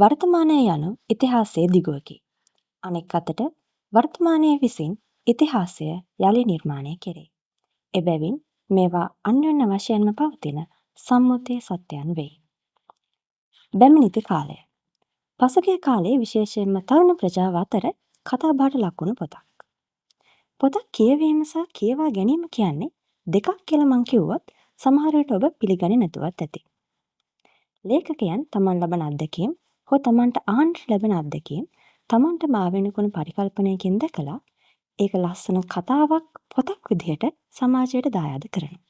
වර්තමානය යනු ඉතිහාසයේ දිගුවකි. අනෙක් අතට වර්තමානය විසින් ඉතිහාසය යළි නිර්මාණය කෙරේ. එබැවින් මේවා අන්‍යෝන්‍ය වශයෙන්ම පවතින සම්මුතිය සත්‍යයන් වෙයි. බැමිණිති කාලය. පසුගිය කාලයේ විශේෂයෙන්ම තරුණ ප්‍රජාව අතර කතාබහට ලක්වුණු පොතක්. පොතක් කියවීම සහ කියවා ගැනීම කියන්නේ දෙකක් කියලා මං කිව්වොත් සමහර විට ඔබ පිළිගන්නේ නැතුවත් ඇති. ලේඛකයන් තමන් ලබන අත්දැකීම් හෝ තමන්ට අහන්නට ලැබෙන අත්දැකීම් තමන්ට මාවෙනකුණු පරිකල්පනයකින් දැකලා ඒක ලස්සන කතාවක් පොතක් විදිහට සමාජයට දායාද කරනවා.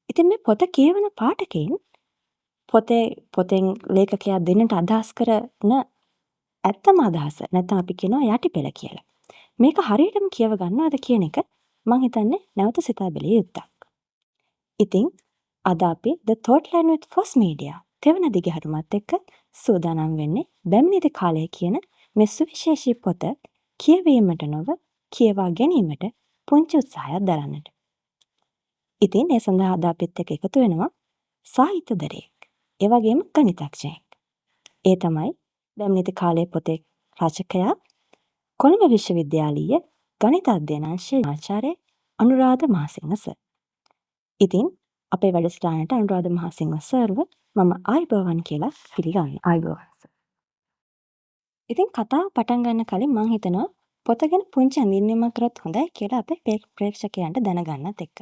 ඉතින් මේ පොත කියවන පාඨකයන් පොතෙන් ලේඛකයා දෙන්නට අදහස් කරන ඇත්තම අදහස නැත්නම් අපි කියනවා යටිපෙළ කියලා. මේක හරියටම කියව ගන්නවද කියන එක මං හිතන්නේ නැවත සිතා බැලිය යුත්තක්. ඉතින් අද අපි The Thoughtline with Force Media තෙවන දිගහැරුමත් එක්ක සූදානම් වෙන්නේ බැමිණිති කාලය කියන මේ සුවිශේෂී පොත කියවීමට නොව කියවා ගැනීමට පුංචි උත්සාහයක් දරන්නට. ඉතින් ඒ සඳහා අද අපිත් එක්ක එකතු වෙනවා සාහිත්‍යදරයෙක්, ඒ වගේම ගණිතඥයෙක්. ඒ තමයි බැමිණිති කාලයේ පොතේ රචකයා කොළඹ විශ්වවිද්‍යාලීය ගණිත අධ්‍යයනාංශයේ ආචාර්ය අනුරාධ මහසිංහ සර්. ඉතින් අපේ වැඩසටහනට අනුරාධ මහසිංහ සර්ව මම ආයුබෝවන් කියලා පිළිගන්නවා. ආයුබෝවන් සර්. ඉතින් කතාව පටන් ගන්න කලින් මම හිතනවා පොත ගැන පුංචි අඳින්නීමක් කරොත් හොඳයි කියලා අපේ ප්‍රේක්ෂකයන්ට දැනගන්නත් එක්ක.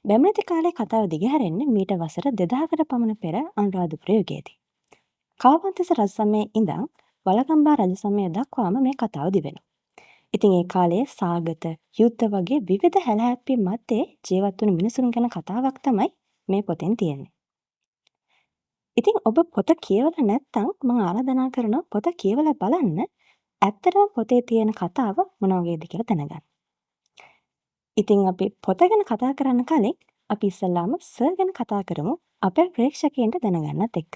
බැමිණිති කාලේ කතාව දිගහැරෙන්නේ මීට වසර 2000කට පමණ පෙර අනුරාධපුර යුගයේදී. කාවන්තිස්ස රජ සමයේ ඉඳන් වළගම්බා රජ සමය දක්වාම මේ කතාව දිවෙනවා. ඉතින් ඒ කාලයේ සාගත, යුද්ධ වගේ විවිධ හැලහැප්පීම් මැත්තේ ජීවත් වුණු මිනිසුන් ගැන කතාවක් තමයි මේ පොතෙන් තියෙන්නේ. ඉතින් ඔබ පොත කියවලා නැත්නම් මම ආරාධනා කරනවා පොත කියවලා බලන්න. ඇත්තටම පොතේ තියෙන කතාව මොන වගේද කියලා දැනගන්න. ඉතින් අපි පොත ගැන කතා කරන්න කලින් අපි ඉස්සෙල්ලාම සර් ගැන කතා කරමු අපේ ප්‍රේක්ෂකයන්ට දැනගන්නත් එක්ක.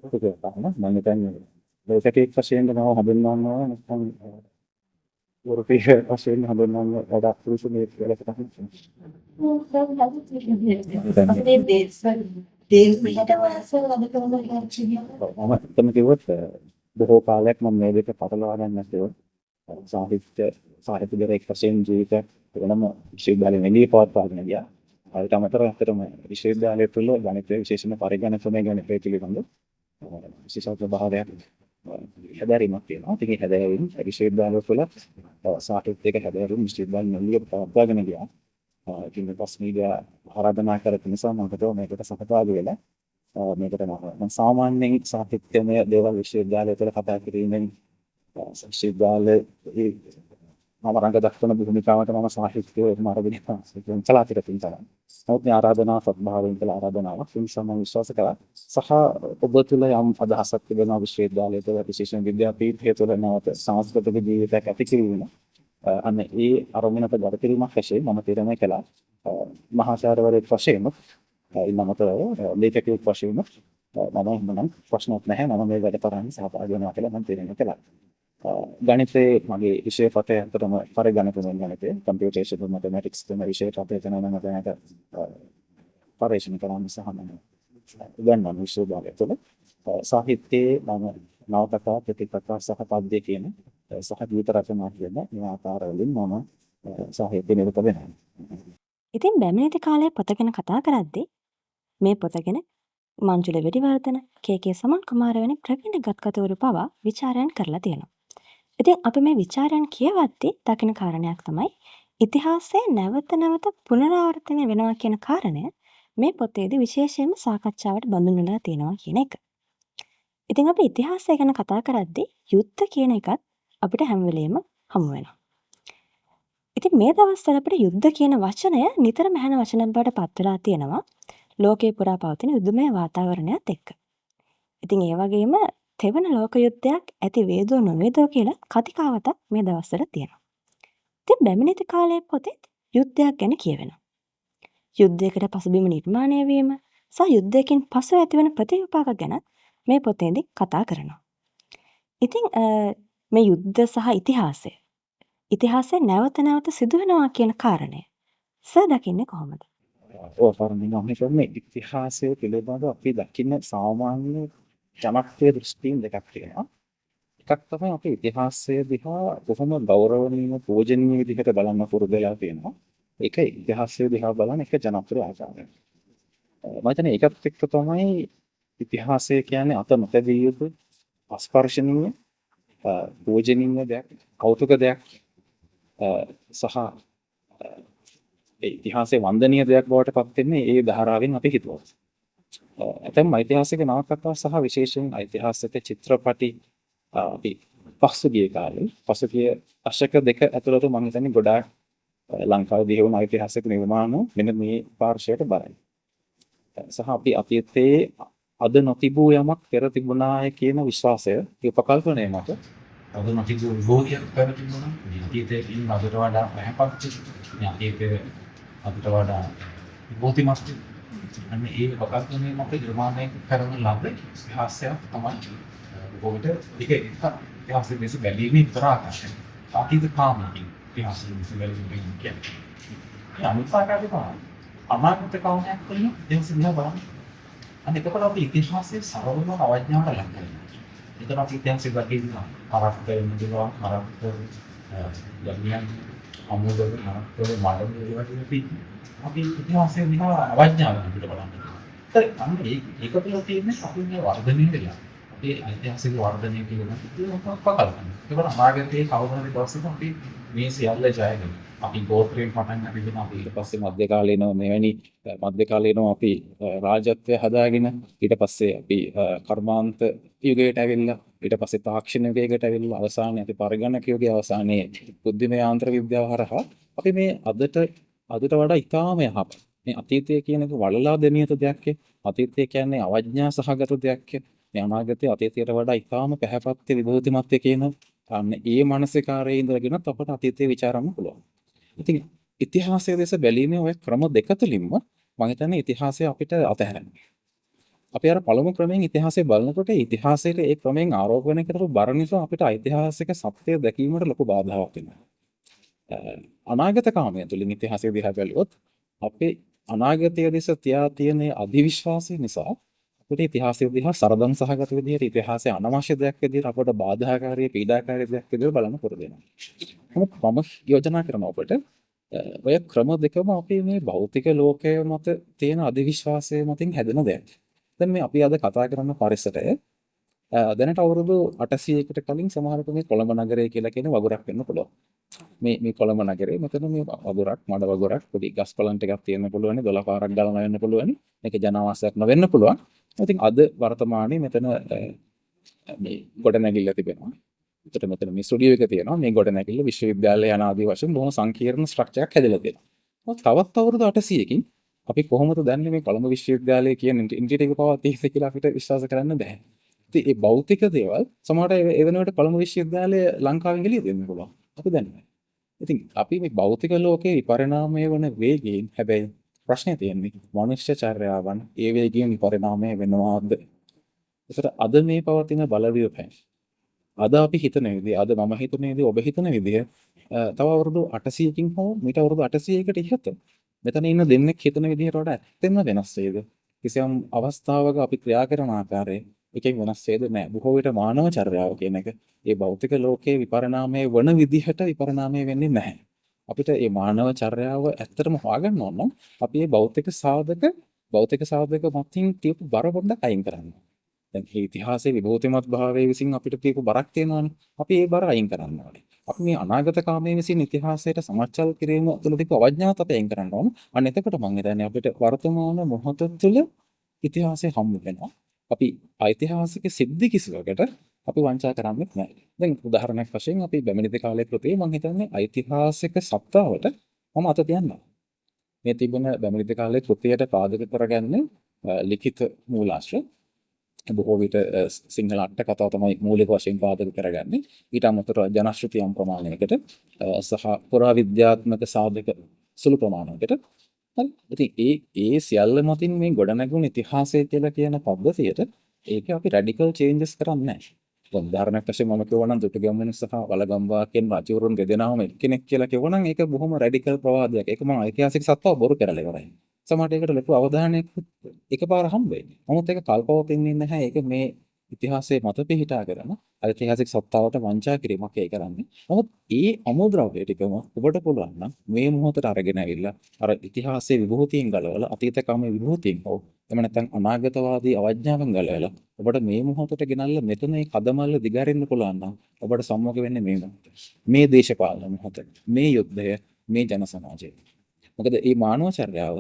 ඒක තමයි මම හිතන්නේ ලෝකයේ වශයෙන් නම හඳුන්වනවා නැත්නම් යුරෝපීය වශයෙන් හඳුන්වන වඩා පුරුෂ මේ කියලා තමයි. මම හිතන්නේ කිව්වොත් බොහෝ කාලයක් මම මේ දෙක පටලවා ගන්න නැතුව සාහිත්‍ය දෙයක් වශයෙන් ජීවිත වෙනම විශ්වවිද්‍යාලෙ වෙලී පවත්වාගෙන ගියා. ඒකට අමතරව ඇත්තටම විශ්වවිද්‍යාලය තුළ ගණිතය විශේෂයෙන්ම පරිගණකමය ගණිතය පිළිබඳ විශේෂත්ව භාවයක් හැදෑරීමක් තියෙනවා. ඉතින් ඒ හැදෑරීම විශ්වවිද්‍යාලය තුළ සාහිත්‍යයක හැදෑරීම විශ්වවිද්‍යාල නිලිය පවත්වාගෙන ගියා. ඉතින් පස් මීඩියා ආරාධනා කරපු නිසා මම හිතුවා මේකට සහභාගී වෙලා මේකට මම සාමාන්‍යයෙන් සාහිත්‍යමය දේවල් විශ්වවිද්‍යාලය තුළ කතා කිරීමෙන් විශ්වවිද්‍යාලයේ මම රංග දක්වන භූමිකාවට මම සාහිත්‍යයේම අරගෙන ඉන්නවා. චලාතිර තින්තරන්. නමුත් මේ ආරාධනාව සත්භාවයෙන් කළ ආරාධනාවක්. ඒ නිසා මම විශ්වාස කරා සහ ඔබ තුළ යම් අදහසක් තිබෙනවා විශ්වවිද්‍යාලය තුළ විශේෂයෙන් විද්‍යාපීඨය තුළ නැවත සංස්කෘතික ජීවිතයක් ඇති කිරීම. අන්න ඒ අරමුණට ගත කිරීමක් වශයෙන් මම තීරණය කළා. මහාචාර්යවරයෙක් වශයෙන් ඉන්නමතරව ලේඛකයෙක් වශයෙන් මම ප්‍රශ්නයක් නැහැ. මම මේ වැඩසටහනේ සහභාගී වෙනවා කියලා මම තීරණය කළා. ගණිතයේ මගේ විෂය පතය අතරම පරිගණකමය ගණිතය කම්පියුටේෂනල් මැතමැටික්ස් කියන විෂය පතය තමයි මම දැනට පරිශන කරන්න සහ මම උගන්වන විශ්වවිද්‍යාලය තුළ සාහිත්‍යයේ මම නවකතා ප්‍රතිපත්තා සහ පද්‍ය කියන සහ ගීත රචනා කියන මේ ආකාරවලින් මම සාහිත්‍ය නිරත වෙනවා. ඉතින් බැමිණිති කාලයේ පොත ගැන කතා කරද්දී මේ පොත ගැන මංජුල වෙඩිවර්ධන, කේ.කේ. සමන් කුමාර වැනි ප්‍රවීණ ගත්කතවරු පවා විචාරයන් කරලා තියෙනවා. ඉතින් අපි මේ විචාරයන් කියවද්දී දකින කාරණයක් තමයි ඉතිහාසයේ නැවත නැවත පුනරාවර්තනය වෙනවා කියන කාරණය මේ පොතේදී විශේෂයෙන්ම සාකච්ඡාවට බඳුන් වෙලා තියෙනවා කියන එක. ඉතින් අපි ඉතිහාසය ගැන කතා කරද්දී යුද්ධ කියන එකත් අපිට හැම වෙලේම හමු වෙනවා. ඉතින් මේ දවස්වල අපිට යුද්ධ කියන වචනය නිතරම ඇහෙන වචනයක් බවට පත් වෙලා තියෙනවා ලෝකේ පුරා පවතින යුද්ධමය වාතාවරණයත් එක්ක. ඉතින් ඒ වගේම තෙවන ලෝක යුද්ධයක් ඇති වේදෝ නොවේදෝ කියලා කතිකාවතක් මේ දවස්වල තියෙනවා. ඉතින් බැමිණිති කාලයේ පොතේත් යුද්ධයක් ගැන කියවෙනවා. යුද්ධයකට පසුබිම නිර්මාණය වීම සහ යුද්ධයකින් පසු ඇතිවන ප්‍රතිවිපාක ගැන මේ පොතේදී කතා කරනවා. ඉතින් මේ යුද්ධ සහ ඉතිහාසය නැවත නැවත සිදු වෙනවා කියන කාරණය සර් දකින්නේ කොහොමද? ඔව් පරමින් නම් කියන්නේ ඉතිහාසය පිළිබඳව අපි දකින්න සාමාන්‍ය ජනප්‍රිය දෘෂ්ටීන් දෙකක් තියෙනවා. එකක් තමයි අපි ඉතිහාසය දිහා කොහොම ගෞරවණීය පූජනීය විදිහට බලන්න පුරුදු වෙලා තියෙනවා. ඒක ඉතිහාසය දිහා බලන එක ජනප්‍රිය ආචාරයක්. මම හිතන්නේ ඒකත් එක්ක තමයි ඉතිහාසය කියන්නේ අත නොතැබිය යුතු අස්පර්ශනීය පූජනීය දෙයක්, කෞතුක දෙයක් සහ ඒ ඉතිහාසයේ වන්දනීය දෙයක් බවට පත් වෙන්නේ ඒ ධාරාවෙන් අපි හිතුවා. ඇතැම් ඓතිහාසික නවකතා සහ විශේෂයෙන් ඓතිහාසික චිත්‍රපටි අපි පසුගිය කාලේ පසුගිය දශක දෙක ඇතුළත මම හිතන්නේ ගොඩාක් ලංකාවේ දියුණු ඓතිහාසික නිර්මාණ මෙන්න මේ පාර්ශවයට බරයි. සහ අපි අතීතයේ අද නොතිබූ යමක් පෙර තිබුණාය කියන විශ්වාසය ඒ උපකල්පනය මත අද නොතිබූ විභෝධියක් පෙර තිබුණා. අතීතයේ ඉන්න අදට වඩා පැහැපත් අතීතයේ අදට වඩා විභෝධිමත් අන්න ඒ උපකල්පනය මත නිර්මාණය කරන ලද ඉතිහාසයක් තමයි බොහෝවිට ඒක ඉතිහාසයේ මෙස බැලීමේ විතරක් අතීත කාමී ඉතිහාසයේ මෙස බැලීමෙන් කියන්නේ. ඒ අනිත්‍යකාරී තමයි. අනාගත කාමයක් කියන ඉතිහාසය දිහා බලන්න. අනිත් එකට අපි ඉතිහාසයේ සරලව අවඥාවට ලක් කරනවා. ඒතර අපි ඉතිහාසයේ දකිනවා මරක්කේ ඉඳලා මරක්කේ යන්නේ අමුදව මරක්කේ මඩ වගේ අපි ඉතිහාසයේ දිහා අවඥාවට අපිට බලන්න. ඒතර අන්න ඒක තුළ තියෙන්නේ අපි මේ වර්ධනය වෙලා. අපේ ඓතිහාසික වර්ධනය කියන එක පකල්පන. ඒක අනාගතයේ කවදා හරි දවසක අපි මේ සියල්ල ජයගෙන අපි ගෝත්‍රයෙන් පටන් අරගෙන අපි ඊට පස්සේ මධ්‍ය කාලේනෝ මෙවැනි මධ්‍ය කාලේනෝ අපි රාජත්වය හදාගෙන ඊට පස්සේ අපි කර්මාන්ත යුගයට ඇවිල්ලා ඊට පස්සේ තාක්ෂණික යුගයට ඇවිල්ලා අවසානයේ අපි පරිගණක යුගයේ අවසානයේ බුද්ධිමය යාන්ත්‍ර විද්‍යාව හරහා අපි මේ අදට වඩා ඉතාම යහපත් මේ අතීතය කියන එක වලලා දෙමිය යුතු දෙයක්. අතීතය කියන්නේ අවඥා සහගත දෙයක්. මේ අනාගතයේ අතීතයට වඩා ඉතාම පැහැපත් විභූතිමත් කියන අන්න ඒ මානසිකාරයේ ඉඳගෙන අපට අතීතයේ ਵਿਚාරන්න පුළුවන්. ඉතින් ඉතිහාසයේ දේශ බැලීමේ ඔය ක්‍රම දෙක තුලින්ම මම හිතන්නේ ඉතිහාසය අපිට අතහැරෙන්න. අපි අර පළමු ක්‍රමයෙන් ඉතිහාසය බලනකොට ඉතිහාසයේ ඒ ක්‍රමයෙන් ආරෝපණය කරපු බර නිසා අපිට ඓතිහාසික සත්‍යය දැකීමට ලොකු බාධාවක් වෙනවා. අනාගත කාමය තුලින් ඉතිහාසය දිහා බැලුවොත් අපේ අනාගතය දෙස තියා තියෙන අධිවිශ්වාසය නිසා අපිට ඉතිහාසය දිහා සරදම් සහගත විදිහට ඉතිහාසය අනවශ්‍ය දෙයක් විදිහට අපට බාධාකාරී පීඩාකාරී දෙයක් විදිහට බලන්න පුරුදු වෙනවා. නමුත් මම යෝජනා කරනවා අපට ඔය ක්‍රම දෙකම අපේ මේ භෞතික ලෝකයේ මත තියෙන අධිවිශ්වාසය මතින් හැදෙන දෙයක්. දැන් මේ අපි අද කතා කරන පරිසරය දැනට අවුරුදු 800කට කලින් සමහරට මේ කොළඹ නගරය කියලා කියන වගුරක් වෙන්න පුළුවන්. මේ කොළඹ නගරේ මෙතන මේ වගුරක් මඩ වගුරක් පොඩි ගස් පලන් ටිකක් තියෙන්න පුළුවන්, 12 පාරක් ගලන වෙන්න පුළුවන්. මේක ජනවාසයක් නොවෙන්න පුළුවන්. ඉතින් අද වර්තමානයේ මෙතන මේ ගොඩනැගිල්ල තිබෙනවා. මෙතන මේ ස්ටුඩියෝ එක තියෙනවා. මේ ගොඩනැගිල්ල විශ්වවිද්‍යාලය යන ආදී වශයෙන් බොහොම සංකීර්ණ ස්ට්‍රක්චර් එකක් හැදලා තියෙනවා. මොකද තවත් අවුරුදු 800කින් අපි කොහොමද දන්නේ මේ කොළඹ විශ්වවිද්‍යාලය කියන ඉන්ටීරියර් එක පවා 30 කියලා අපිට විශ්වාස කරන්න බෑ. ඉතින් මේ භෞතික දේවල් සමහරට ඒ වෙනුවට කොළඹ විශ්වවිද්‍යාලය ලංකාවෙන් එළිය දෙන්න පුළුවන්. අපි දන්නේ නැහැ. ඉතින් අපි මේ භෞතික ලෝකයේ විපරිණාමය වන වේගයෙන් හැබැයි ප්‍රශ්නේ තියෙන්නේ මනුෂ්‍ය චර්යාවන් ඒ වේගයෙන් විපරිණාමය වෙනවාද? ඒකට අද මේ පවතින බලවේගය අද අපි හිතන විදිහ, අද මම හිතන විදිහ, ඔබ හිතන විදිහ තව අවුරුදු 800කින් හෝ මීට අවුරුදු 800කට ඉහත මෙතන ඉන්න දෙන්නෙක් හිතන විදිහට වඩා ඇත්තෙන්ම වෙනස් වේද? කිසියම් අවස්ථාවක අපි ක්‍රියා කරන ආකාරය එකෙන් වෙනස් වේද නැහැ. බොහෝ විට මානව චර්යාව කියන එක ඒ භෞතික ලෝකයේ විපරිණාමය වන විදිහට විපරිණාමය වෙන්නේ නැහැ. අපිට මේ මානව චර්යාව ඇත්තටම හොයාගන්න ඕන නම් අපි මේ භෞතික සාධක මතින් තියපු බර පොඩ්ඩක් අයින් කරන්න. දැන් මේ ඉතිහාසයේ විභූතිමත් භාවයේ විසින් අපිට තියපු බරක් තියෙනවානේ. අපි ඒ බර අයින් කරන්න ඕනේ. අපි මේ අනාගත කාමයේ විසින් ඉතිහාසයට සමච්චල් කිරීම තුළ තිබු අවඥාත් අපි අයින් කරන්න ඕන. අන්න එතකොට මම හිතන්නේ අපිට වර්තමාන මොහොත තුළ ඉතිහාසය හම්බ වෙනවා. අපි ඓතිහාසික සිද්ධි කිසිවකට අපි වංචා කරන්නේ නැහැ. දැන් උදාහරණයක් වශයෙන් අපි බැමිණිද කාලයේ කෘතියේ මම හිතන්නේ ඓතිහාසික සත්‍යාවට මම අත තියන්නවා. මේ තිබෙන බැමිණිද කාලයේ කෘතියට පාදක කරගන්නේ ලිඛිත මූලාශ්‍ර. බොහෝ විට සිංහල අට කතාව තමයි මූලික වශයෙන් පාදක කරගන්නේ. ඊට අමතරව ජනශ්‍රුතියම් ප්‍රමාණයකට සහ පුරාවිද්‍යාත්මක සාධක සුළු ප්‍රමාණයකට. හරි. ඉතින් ඒ සියල්ල මතින් මේ ගොඩනැගුණු ඉතිහාසය කියලා කියන පද්ධතියට ඒකේ අපි රැඩිකල් චේන්ජස් කරන්නේ නැහැ. උදාහරණයක් වශයෙන් මම කියවනම් දුටුගැමුණු සහ වලගම්වා කියන රජවරුන් දෙදෙනාම එක්කෙනෙක් කියලා කියවනම් ඒක බොහොම රැඩිකල් ප්‍රවාදයක්. ඒක මම ඓතිහාසික සත්‍යව බොරු කරලා ඉවරයි. සමහරට ඒකට ලොකු අවධානයක් එකපාර හම්බ වෙන්නේ. නමුත් ඒක කල්පවතින්නේ නැහැ. ඒක මේ ඉතිහාසයේ මත පිහිටා කරන ඓතිහාසික සත්තාවට වංචා කිරීමක් ඒ කරන්නේ. නමුත් ඒ අමෝද්‍රව්‍ය ටිකම ඔබට පුළුවන් නම් මේ මොහොතට අරගෙන ඇවිල්ලා අර ඉතිහාසයේ විභූතීන් ගලවලා අතීත කාමයේ විභූතීන් හෝ එහෙම නැත්නම් අනාගතවාදී අවඥාවන් ගලවලා ඔබට මේ මොහොතට ගෙනල්ලා මෙතන මේ කදමල්ල දිගාරින්න පුළුවන් නම් ඔබට සම්මුඛ වෙන්නේ මේ මොහොත. මේ දේශපාලන මොහොත. මේ යුද්ධය, මේ ජන සමාජය. මොකද මේ මානවචර්යාව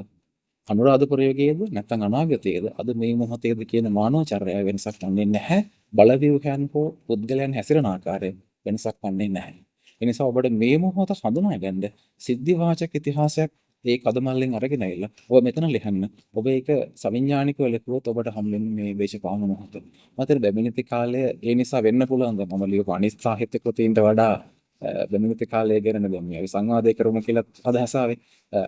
අනුරාධපුර යුගයේද නැත්නම් අනාගතයේද අද මේ මොහොතේද කියන මානවචර්යාව වෙනසක් වන්නේ නැහැ. බලවේගයන් හෝ පුද්ගලයන් හැසිරෙන ආකාරය වෙනසක් වන්නේ නැහැ. ඒ නිසා ඔබට මේ මොහොත හඳුනා ගන්න සිද්ධිවාචක ඉතිහාසයක් ඒ කදමල්ලෙන් අරගෙන ඇවිල්ලා ඔබ මෙතන ලියන්න. ඔබ ඒක සවිඥානිකව ලියුවොත් ඔබට හම්බෙන්නේ මේ දේශපාලන මොහොත. මතර බැමිණිති කාලය ඒ නිසා වෙන්න පුළුවන් ද මම ලියපු අනිත් සාහිත්‍ය කෘතීන්ට වඩා බැමිණිති කාලය ගැන දැන් මේ සංවාදය කරමු කියලා අදහස ආවේ.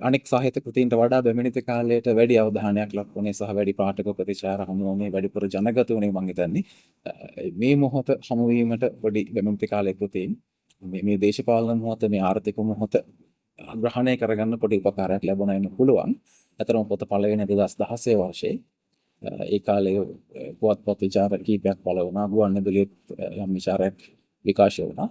අනෙක් සාහිත්‍ය කෘතීන්ට වඩා බැමිණිති කාලයට වැඩි අවධානයක් ලක්වුණේ සහ වැඩි පාඨක ප්‍රතිචාර හමු වුණේ වැඩිපුර ජනගත වුණේ මම හිතන්නේ. මේ මොහොත හමු වීමට පොඩි බැමිණිති කාලයේ කෘතීන් මේ දේශපාලන මොහොත මේ ආර්ථික මොහොත ග්‍රහණය කරගන්න පොඩි උපකාරයක් ලැබුණා වෙන්න පුළුවන්. අතරම පොත පළවෙනි 2016 වර්ෂයේ ඒ කාලේ පුවත්පත් විචාර කීපයක් පළ වුණා. ගුවන්විදුලියේ යම් විචාරයක් විකාශය වුණා.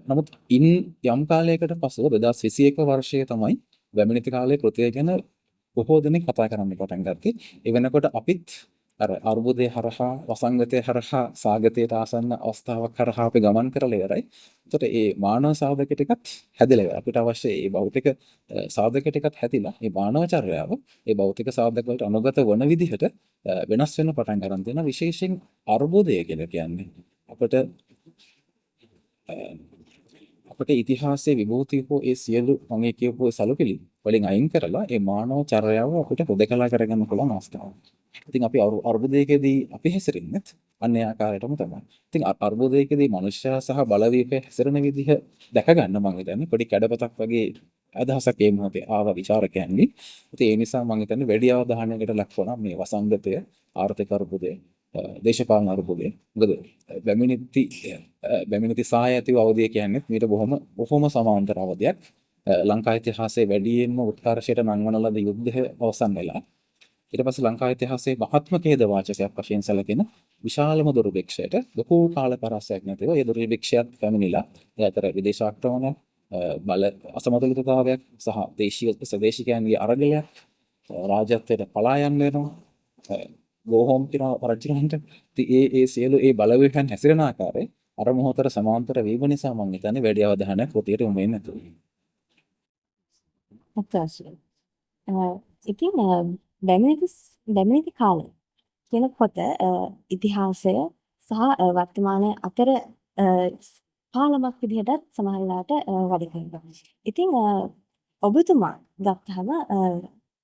නමුත් ඉන් යම් කාලයකට පසුව 2021 වර්ෂයේ තමයි බැමිණිති කාලයේ කෘතිය ගැන බොහෝ දෙනෙක් කතා කරන්න පටන් ගත්තේ. ඒ වෙනකොට අපිත් අර අර්බුදයේ හරහා වසංගතයේ හරහා සාගතයට ආසන්න අවස්ථාවක් හරහා අපි ගමන් කරලා ඉවරයි. එතකොට මේ මානව සාධක ටිකත් හැදිලා ඉවරයි. අපිට අවශ්‍ය මේ භෞතික සාධක ටිකත් හැදිලා මේ මානවචර්යාව මේ භෞතික සාධක වලට අනුගත වන විදිහට වෙනස් වෙන පටන් ගන්න තියෙනවා. විශේෂයෙන් අර්බුදය කියලා කියන්නේ අපට ඉතිහාසයේ විභූතිය හෝ ඒ සියලු මම කියපු සලකලි වලින් අයින් කරලා මේ මානව චර්යාව අපිට හොදකලා කරගන්න පුළුවන් අවස්ථාවක්. ඉතින් අපි අර්බුදයකදී අපි හැසිරෙන්නේ අන්නේ ආකාරයටම තමයි. ඉතින් අර්බුදයකදී මනුෂ්‍යයා සහ බලවේගය හැසිරෙන විදිහ දැක ගන්න මම හිතන්නේ පොඩි කැඩපතක් වගේ අදහසක් මේ මොහොතේ ආව විචාරකයන්ගේ. ඉතින් ඒ නිසා මම හිතන්නේ වැඩි අවධානයකට ලක් වුණා මේ වසංගතය, ආර්ථික අර්බුදය, දේශපාලන අර්බුදය. මොකද බැමිණිති සහාය ඇතිව අවධිය කියන්නේ මීට බොහොම සමාන්තර අවධියක්. ලංකා ඉතිහාසයේ වැඩියෙන්ම උත්කර්ෂයට නංවන ලද යුද්ධය අවසන් වෙලා ඊට පස්සේ ලංකා ඉතිහාසයේ මහත්ම ඛේද වාචකයක් වශයෙන් සැලකෙන විශාලම දුර්භික්ෂයට බොහෝ කාල පරාසයක් නැතිව ඒ දුර්භික්ෂයත් පැමිණිලා ඒ අතර විදේශ ආක්‍රමණ බල අසමතුලිතතාවයක් සහ දේශීය ස්වදේශිකයන්ගේ අරගලයක් රාජ්‍යත්වයට පලා යන්න වෙනවා ගෝහෝම් කියන රජුන්ට ඒ සියලු ඒ බලවේගයන් හැසිරෙන ආකාරය අර මොහොතට සමාන්තර වීම නිසා මම හිතන්නේ වැඩි අවධානයක් පොතේට යොමු වෙන්නේ නැතුව. අත්‍යවශ්‍යයි. ඉතින් බැමිණිති කාලය කියන පොත ඉතිහාසය සහ වර්තමානය අතර පාලමක් විදිහටත් සමහරලාට වැඩ කරනවා. ඉතින් ඔබතුමා ගත්තහම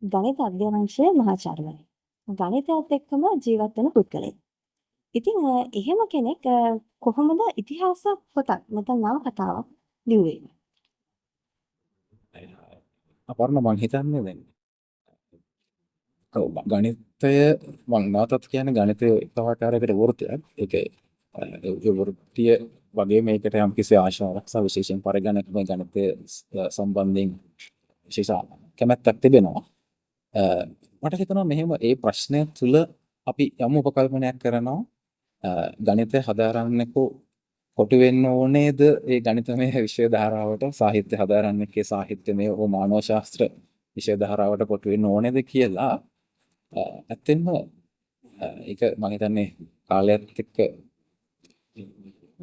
ගණිත අධ්‍යයනාංශයේ මහාචාර්යවරයෙක්. ගණිතයත් එක්කම ජීවත් වෙන පුද්ගලයෙක්. ඉතින් එහෙම කෙනෙක් කොහොමද ඉතිහාස පොතක් නැත්නම් නවකතාවක් ලිව්වේ? අපර්ණ මං හිතන්නේ දැන් ගණිතය මං නැවතත් කියන්නේ ගණිතය එක ආකාරයකට වෘත්තියක්. ඒ වෘත්තිය වගේ මේකට යම් කිසි ආශාවක් සහ විශේෂයෙන් පරිගණකමය ගණිතය සම්බන්ධයෙන් විශේෂ කැමැත්තක් තිබෙනවා. මට හිතෙනවා මෙහෙම ඒ ප්‍රශ්නය තුල අපි යම් උපකල්පනයක් කරනවා ගණිතය හදාරන්නේ කොටු වෙන්න ඕනේද ඒ ගණිතමය විෂය ධාරාවට සාහිත්‍ය හදාරන්නේ සාහිත්‍යමය හෝ මානව ශාස්ත්‍ර විෂය ධාරාවට කොටු වෙන්න ඕනේද කියලා ඇත්තෙන්ම ඒක මම හිතන්නේ කාලයත් එක්ක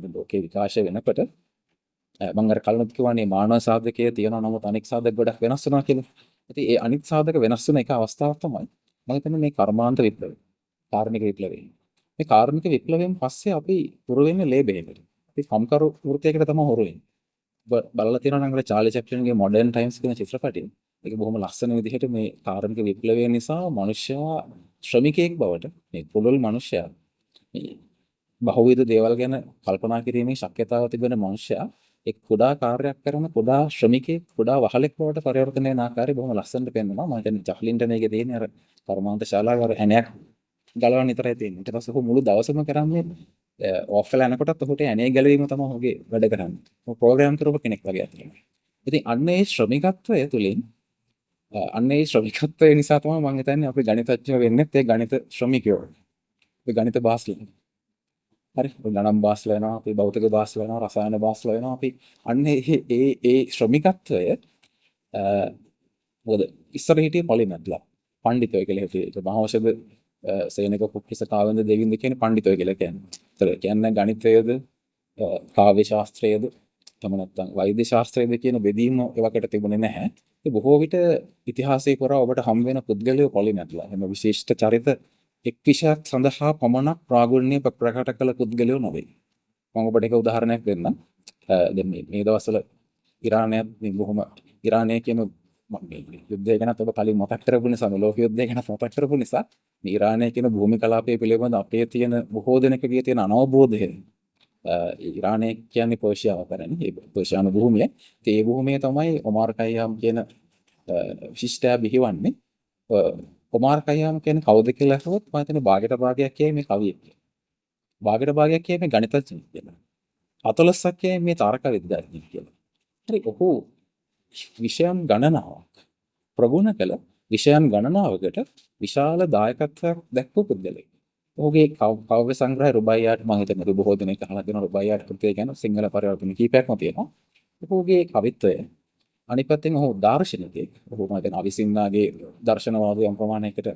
ලෝකේ විකාශය වෙනකොට මම අර කලින් කිව්වනේ මානව සාධකයේ තියෙනවා නමුත් අනෙක් සාධක ගොඩක් වෙනස් වෙනවා කියලා. ඉතින් ඒ අනිත් සාධක වෙනස් වෙන එක අවස්ථාවක් තමයි මම හිතන්නේ මේ කර්මාන්ත විප්ලවය. කාර්මික විප්ලවය. මේ කාර්මික විප්ලවයෙන් පස්සේ අපි හුරු වෙන්නේ ලේබරේකට. අපි කම්කරු වෘත්තියකට තමයි හුරු වෙන්නේ. බලලා තියෙනවා නම් චාලි චැප්ලින්ගේ මොඩර්න් ටයිම්ස් කියන චිත්‍රපටය. ඒක බොහොම ලස්සන විදිහට මේ කාර්මික විප්ලවය නිසා මිනිස්සයා ශ්‍රමිකයෙක් බවට මේ පොළොල් මිනිස්සයා මේ බහුවිධ දේවල් ගැන කල්පනා කිරීමේ ශක්්‍යතාව තිබෙන මිනිස්සයා එක් කුඩා කාර්යයක් කරන කුඩා ශ්‍රමිකයෙක් කුඩා වහලෙක් බවට පරිවර්තනය වෙන ආකාරය බොහොම ලස්සනට පෙන්වනවා. මම හිතන්නේ චැප්ලින්ට මේකේ තියෙන අර කර්මාන්ත ශාලාවේ අර ඇණයක් ගලවන්න විතරයි තියෙන්නේ. ඊට පස්සේ මුළු දවසම කරන්නේ ඔෆ් වෙලා යනකොටත් ඔහුට ඇණේ ගැලවීම තමයි ඔහුගේ වැඩ කරන්නේ. ඔහු ප්‍රෝග්‍රෑම් කරපු කෙනෙක් වගේ අතට. ඉතින් අන්න ඒ ශ්‍රමිකත්වය තුළින් අන්න ඒ ශ්‍රමිකත්වය නිසා තමයි මම හිතන්නේ අපි ගණිතඥයෝ වෙන්නේ ඒ ගණිත ශ්‍රමිකයෝ. ඒ ගණිත බාස්ලා. හරි ගණන් භාෂාව වෙනවා අපි භෞතික භාෂාව වෙනවා රසායන භාෂාව වෙනවා අපි අන්න ඒ ශ්‍රමිකත්වය මොකද ඉස්සර හිටියේ පොලිමැත්ලා පඬිතුයෝ කියලා හිටියේ ඒක මහෞෂධ සේනක කුක්කිස කාවෙන්ද දෙවිඳ කියන පඬිතුයෝ කියලා කියන්නේ. ඒතර කියන්නේ ගණිතයද කාව්‍ය ශාස්ත්‍රයද තම නැත්නම් වෛද්‍ය ශාස්ත්‍රයද කියන බෙදීම ඒවකට තිබුණේ නැහැ. ඒ බොහෝ විට ඉතිහාසයේ පුරා ඔබට හම් වෙන පුද්ගලයෝ පොලිමැත්ලා. එම විශිෂ්ට චරිත එක් විෂයක් සඳහා පමණක් ප්‍රාගුණ්‍ය ප්‍රකට කළ පුද්ගලයෝ නොවේ. මම ඔබට එක උදාහරණයක් දෙන්නම්. දැන් මේ දවස්වල ඉරානයත් බොහොම ඉරානය කියන යුද්ධය ගැන ඔබ කලින් මතක් කරපු නිසා ලෝක යුද්ධය ගැන මතක් කරපු නිසා මේ ඉරානය කියන භූමි කලාපය පිළිබඳ අපේ තියෙන බොහෝ දෙනෙකුගේ තියෙන අනවබෝධය ඉරානය කියන්නේ පර්ෂියාව කරන්නේ ඒ පර්ෂියානු භූමිය. ඒ භූමිය තමයි ඔමාර් ඛය්යාම් කියන විශිෂ්ටයා බිහිවන්නේ. ඔමාර් ඛය්යාම් කියන්නේ කවුද කියලා අහුවොත් මම හිතන්නේ භාගයට භාගයක් කියයි මේ කවියෙක්. භාගයට භාගයක් කියයි මේ ගණිතඥයෙක් කියලා. 14ක් කියයි මේ තාරක විද්‍යාඥයෙක් කියලා. හරි ඔහු විෂයන් ගණනාවක් ප්‍රගුණ කළ විෂයන් ගණනාවකට විශාල දායකත්වයක් දැක්වූ පුද්ගලයෙක්. ඔහුගේ කාව්‍ය සංග්‍රහය රුබයියාට් මම හිතන්නේ බොහෝ දෙනෙක් අහලා තියෙනවා රුබයියාට් කෘතිය ගැන සිංහල පරිවර්තන කීපයක්ම තියෙනවා. ඔහුගේ කවිත්වය අනිත් පැත්තෙන් ඔහු දාර්ශනිකයෙක්. ඔහු මම හිතන්නේ අවිසින්නාගේ දර්ශනවාදය යම් ප්‍රමාණයකට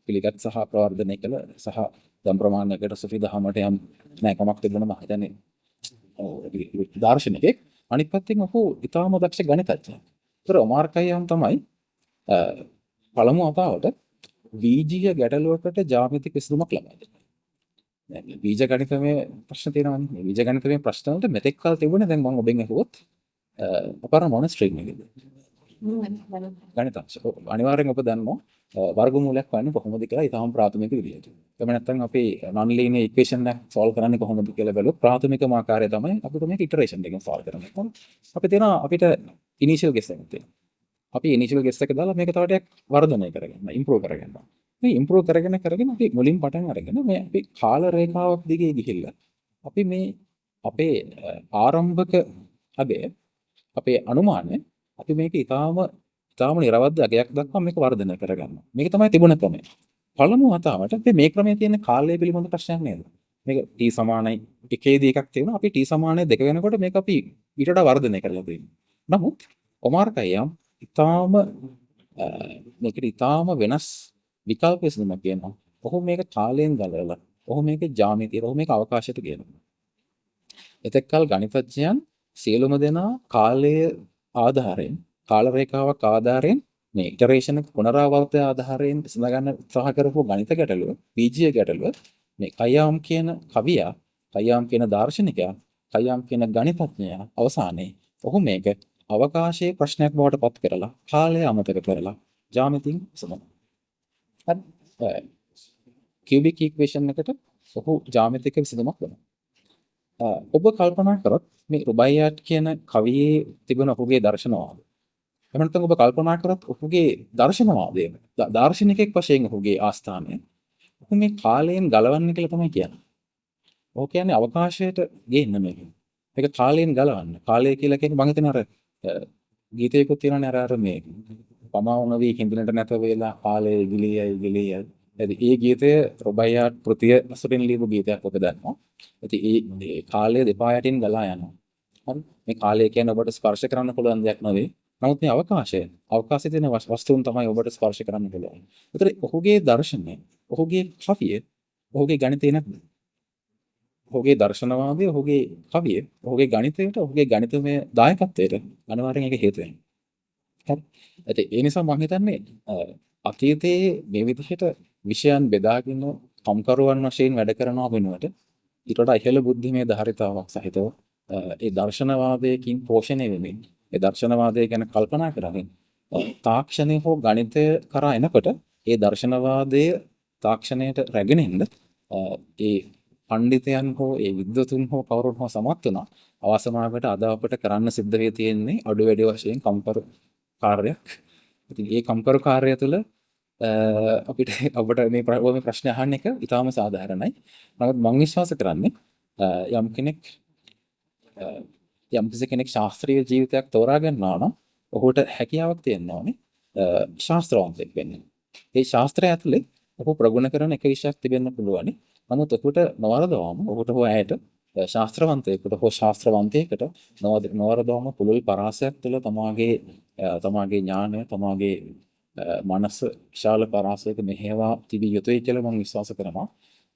පිළිගත් සහ ප්‍රවර්ධනය කළ සහ යම් ප්‍රමාණයකට සුෆි දහමට යම් නැකමක් තිබුණා මම හිතන්නේ දාර්ශනිකයෙක්. අනිත් පැත්තෙන් ඔහු ඉතාම දක්ෂ ගණිතඥයෙක්. ඒතර ඔමාර් ඛය්යාම් තමයි පළමු වතාවට බීජීය ගැටලුවකට ජ්‍යාමිතික විසඳුමක් ලබා දෙන්නේ. දැන් බීජ ගණිතමය ප්‍රශ්න තියෙනවානේ. මේ බීජ ගණිතමය ප්‍රශ්න වලට මෙතෙක් කල් තිබුණේ දැන් මම ඔබෙන් අහුවොත් අපර මොන ස්ට්‍රීම් එකේද? ගණිතංශ. අනිවාර්යෙන් ඔබ දන්නවා වර්ගමූලයක් හොයන්නේ කොහොමද කියලා ඊටාම ප්‍රාථමික විදියට. එහෙම නැත්නම් අපි non linear equation එක solve කරන්නේ කොහොමද කියලා බැලුවොත් ප්‍රාථමිකම ආකාරය තමයි අපිට මේක iteration එකෙන් solve කරන්න ඕන. අපි තියෙනවා අපිට initial guess එකක් තියෙනවා. අපි initial guess එක දාලා මේක තව ටිකක් වර්ධනය කරගන්න, improve කරගන්න. මේ improve කරගෙන අපි මුලින් පටන් අරගෙන මේ අපි කාල රේඛාවක් දිගේ ගිහිල්ලා අපි මේ අපේ ආරම්භක අගය අපේ අනුමානය අපි මේක ඉතාම නිරවද්ද අගයක් දක්වා මේක වර්ධනය කරගන්නවා. මේක තමයි තිබුණ ක්‍රමය. පළමු වතාවට අපි මේ ක්‍රමයේ තියෙන කාලය පිළිබඳ ප්‍රශ්නයක් නේද? මේක t සමානයි 1දී එකක් තියෙනවා. අපි t සමානයි 2 වෙනකොට මේක අපි ඊට වඩා වර්ධනය කරලා තියෙනවා. නමුත් ඔමාර් ඛය්යාම් මේකට ඉතාම වෙනස් විකල්ප විසඳුමක් කියනවා. ඔහු මේක කාලයෙන් ගලවලා ඔහු මේක ජ්‍යාමිතියට ඔහු මේක අවකාශයට කියනවා. එතෙක්කල් ගණිතඥයන් සියලුම දෙනා කාලය ආධාරයෙන් කාල රේඛාවක් ආධාරයෙන් මේ ඉටරේෂන් එක පුනරාවර්තය ආධාරයෙන් විසඳ ගන්න උත්සාහ කරපු ගණිත ගැටලුව බීජීය ගැටලුව මේ ඛය්යාම් කියන කවියා ඛය්යාම් කියන දාර්ශනිකයා ඛය්යාම් කියන ගණිතඥයා අවසානයේ ඔහු මේක අවකාශයේ ප්‍රශ්නයක් බවට පත් කරලා කාලය අමතක කරලා ජ්‍යාමිතියෙන් විසඳනවා. හරි කියුබික් ඉක්වේෂන් එකට ඔහු ජ්‍යාමිතික විසඳුමක් දෙනවා. ඔබ කල්පනා කරොත් මේ රුබයියාට් කියන කවියේ තිබෙන ඔහුගේ දර්ශනවාදය. එහෙම නැත්නම් ඔබ කල්පනා කරොත් ඔහුගේ දර්ශනවාදය දාර්ශනිකයෙක් වශයෙන් ඔහුගේ ආස්ථානය ඔහු මේ කාලයෙන් ගලවන්න කියලා තමයි කියන්නේ. ඔහු කියන්නේ අවකාශයට ගේන්න මේක. මේක කාලයෙන් ගලවන්න. කාලය කියලා කියන්නේ මම හිතන්නේ අර ගීතයකුත් තියෙනවානේ අර මේ පමාවන වී හින්දිනට නැත වේලා කාලයේ ගිලියයි. ඒ ගීතය රුබයියාට් කෘතිය අසුරින් ලියපු ගීතයක් ඔබ දන්නවා. ඉතින් ඒ කාලය දෙපා යටින් ගලා යනවා. හරි මේ කාලය කියන්නේ ඔබට ස්පර්ශ කරන්න පුළුවන් දෙයක් නෙවෙයි. නමුත් මේ අවකාශයේ තියෙන වස්තුන් තමයි ඔබට ස්පර්ශ කරන්න පුළුවන්. ඒතර ඔහුගේ දර්ශනය, ඔහුගේ කවිය, ඔහුගේ ගණිතය නැද්ද? ඔහුගේ දර්ශනවාදය, ඔහුගේ කවිය, ඔහුගේ ගණිතයට, ඔහුගේ ගණිතමය දායකත්වයට අනිවාර්යෙන් ඒක හේතු වෙනවා. හරි. ඒ නිසා මම හිතන්නේ අතීතයේ මේ විදිහට විෂයන් බෙදාගෙන කම්කරුවන් වශයෙන් වැඩ කරනවා වෙනුවට ඊට වඩා ඉහළ බුද්ධිමය ධාරිතාවක් සහිතව ඒ දර්ශනවාදයකින් පෝෂණය වෙමින් ඒ දර්ශනවාදය ගැන කල්පනා කරමින් තාක්ෂණය හෝ ගණිතය කරා එනකොට ඒ දර්ශනවාදය තාක්ෂණයට රැගෙන එන්න ඒ පඬිතයන් හෝ ඒ විද්වතුන් හෝ කවුරුන් හෝ සමත් වුණා. අවසනාවට අද අපිට කරන්න සිද්ධ වෙ තියෙන්නේ අඩු වැඩි වශයෙන් කම්කරු කාර්යයක්. ඉතින් මේ කම්කරු කාර්යය තුළ අපිට මේ ප්‍රශ්න අහන්න එක ඉතාම සාධාරණයි. නමුත් මම විශ්වාස කරන්නේ යම් කෙනෙක් ශාස්ත්‍රීය ජීවිතයක් තෝරා ගන්නවා නම් ඔහුට හැකියාවක් තියෙන්න ඕනේ ශාස්ත්‍රවන්තයෙක් වෙන්න. ඒ ශාස්ත්‍රය ඇතුලේ ඔහු ප්‍රගුණ කරන එක විෂයක් තිබෙන්න පුළුවන්. නමුත් ඔහුට නොවරදවම ඔහුට හෝ ඇයට ශාස්ත්‍රවන්තයෙකුට හෝ ශාස්ත්‍රවන්තයෙකුට නොවරදවම පුළුල් පරාසයක් තුළ තමාගේ ඥානය තමාගේ මනස විශාල පරාසයක මෙහෙවා තිබිය යුතුයි කියලා මම විශ්වාස කරනවා.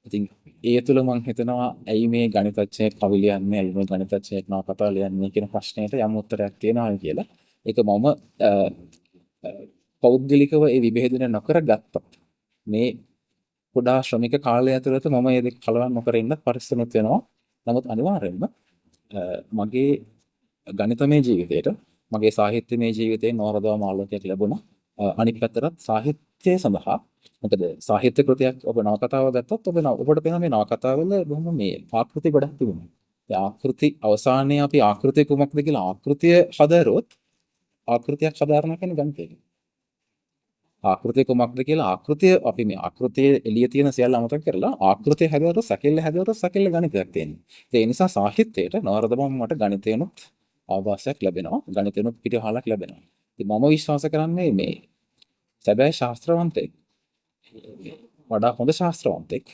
ඉතින් ඒ තුළ මම හිතනවා ඇයි මේ ගණිතඥයෙක් කවි ලියන්නේ ඇයි මේ ගණිතඥයෙක් නවකතා ලියන්නේ කියන ප්‍රශ්නයට යම් උත්තරයක් තියෙනවා කියලා. ඒක මම පෞද්ගලිකව ඒ විභේදනය නොකර ගත්තත් මේ කුඩා ශ්‍රමික කාලය ඇතුළත මම මේ දෙක කලවම් නොකර ඉන්න පරිස්සමෙත් වෙනවා. නමුත් අනිවාර්යයෙන්ම මගේ ගණිතමය ජීවිතයට මගේ සාහිත්‍යමය ජීවිතයේ නොවරදවම ආලෝකයක් ලැබුණා. අනිත් පැත්තට සාහිත්‍යය සඳහා මොකද සාහිත්‍ය කෘතියක් ඔබ නවකතාව ගත්තොත් ඔබට පේනවා මේ නවකතාවල බොහොම මේ ආකෘති ගොඩක් තිබුණා. ඒ ආකෘති අවසානයේ අපි ආකෘතිය කුමක්ද කියලා ආකෘතිය හදාරුවොත් ආකෘතියක් හදාරන කෙනෙක් ගණිතය. ආකෘතිය කුමක්ද කියලා ආකෘතිය අපි මේ ආකෘතියේ එළිය තියෙන සියල්ල අමතක කරලා ආකෘතිය හැදුවට සැකෙල්ල ගණිතයක් තියෙනවා. ඒ නිසා සාහිත්‍යයට නවරදවම මට ගණිතයනොත් ආభాසයක් ලැබෙනවා. ගණිතයනොත් පිටහලක් ලැබෙනවා. ඉතින් මම විශ්වාස කරන්නේ මේ සැබෑ ශාස්ත්‍රවන්තයෙක් වඩා හොඳ ශාස්ත්‍රවන්තෙක්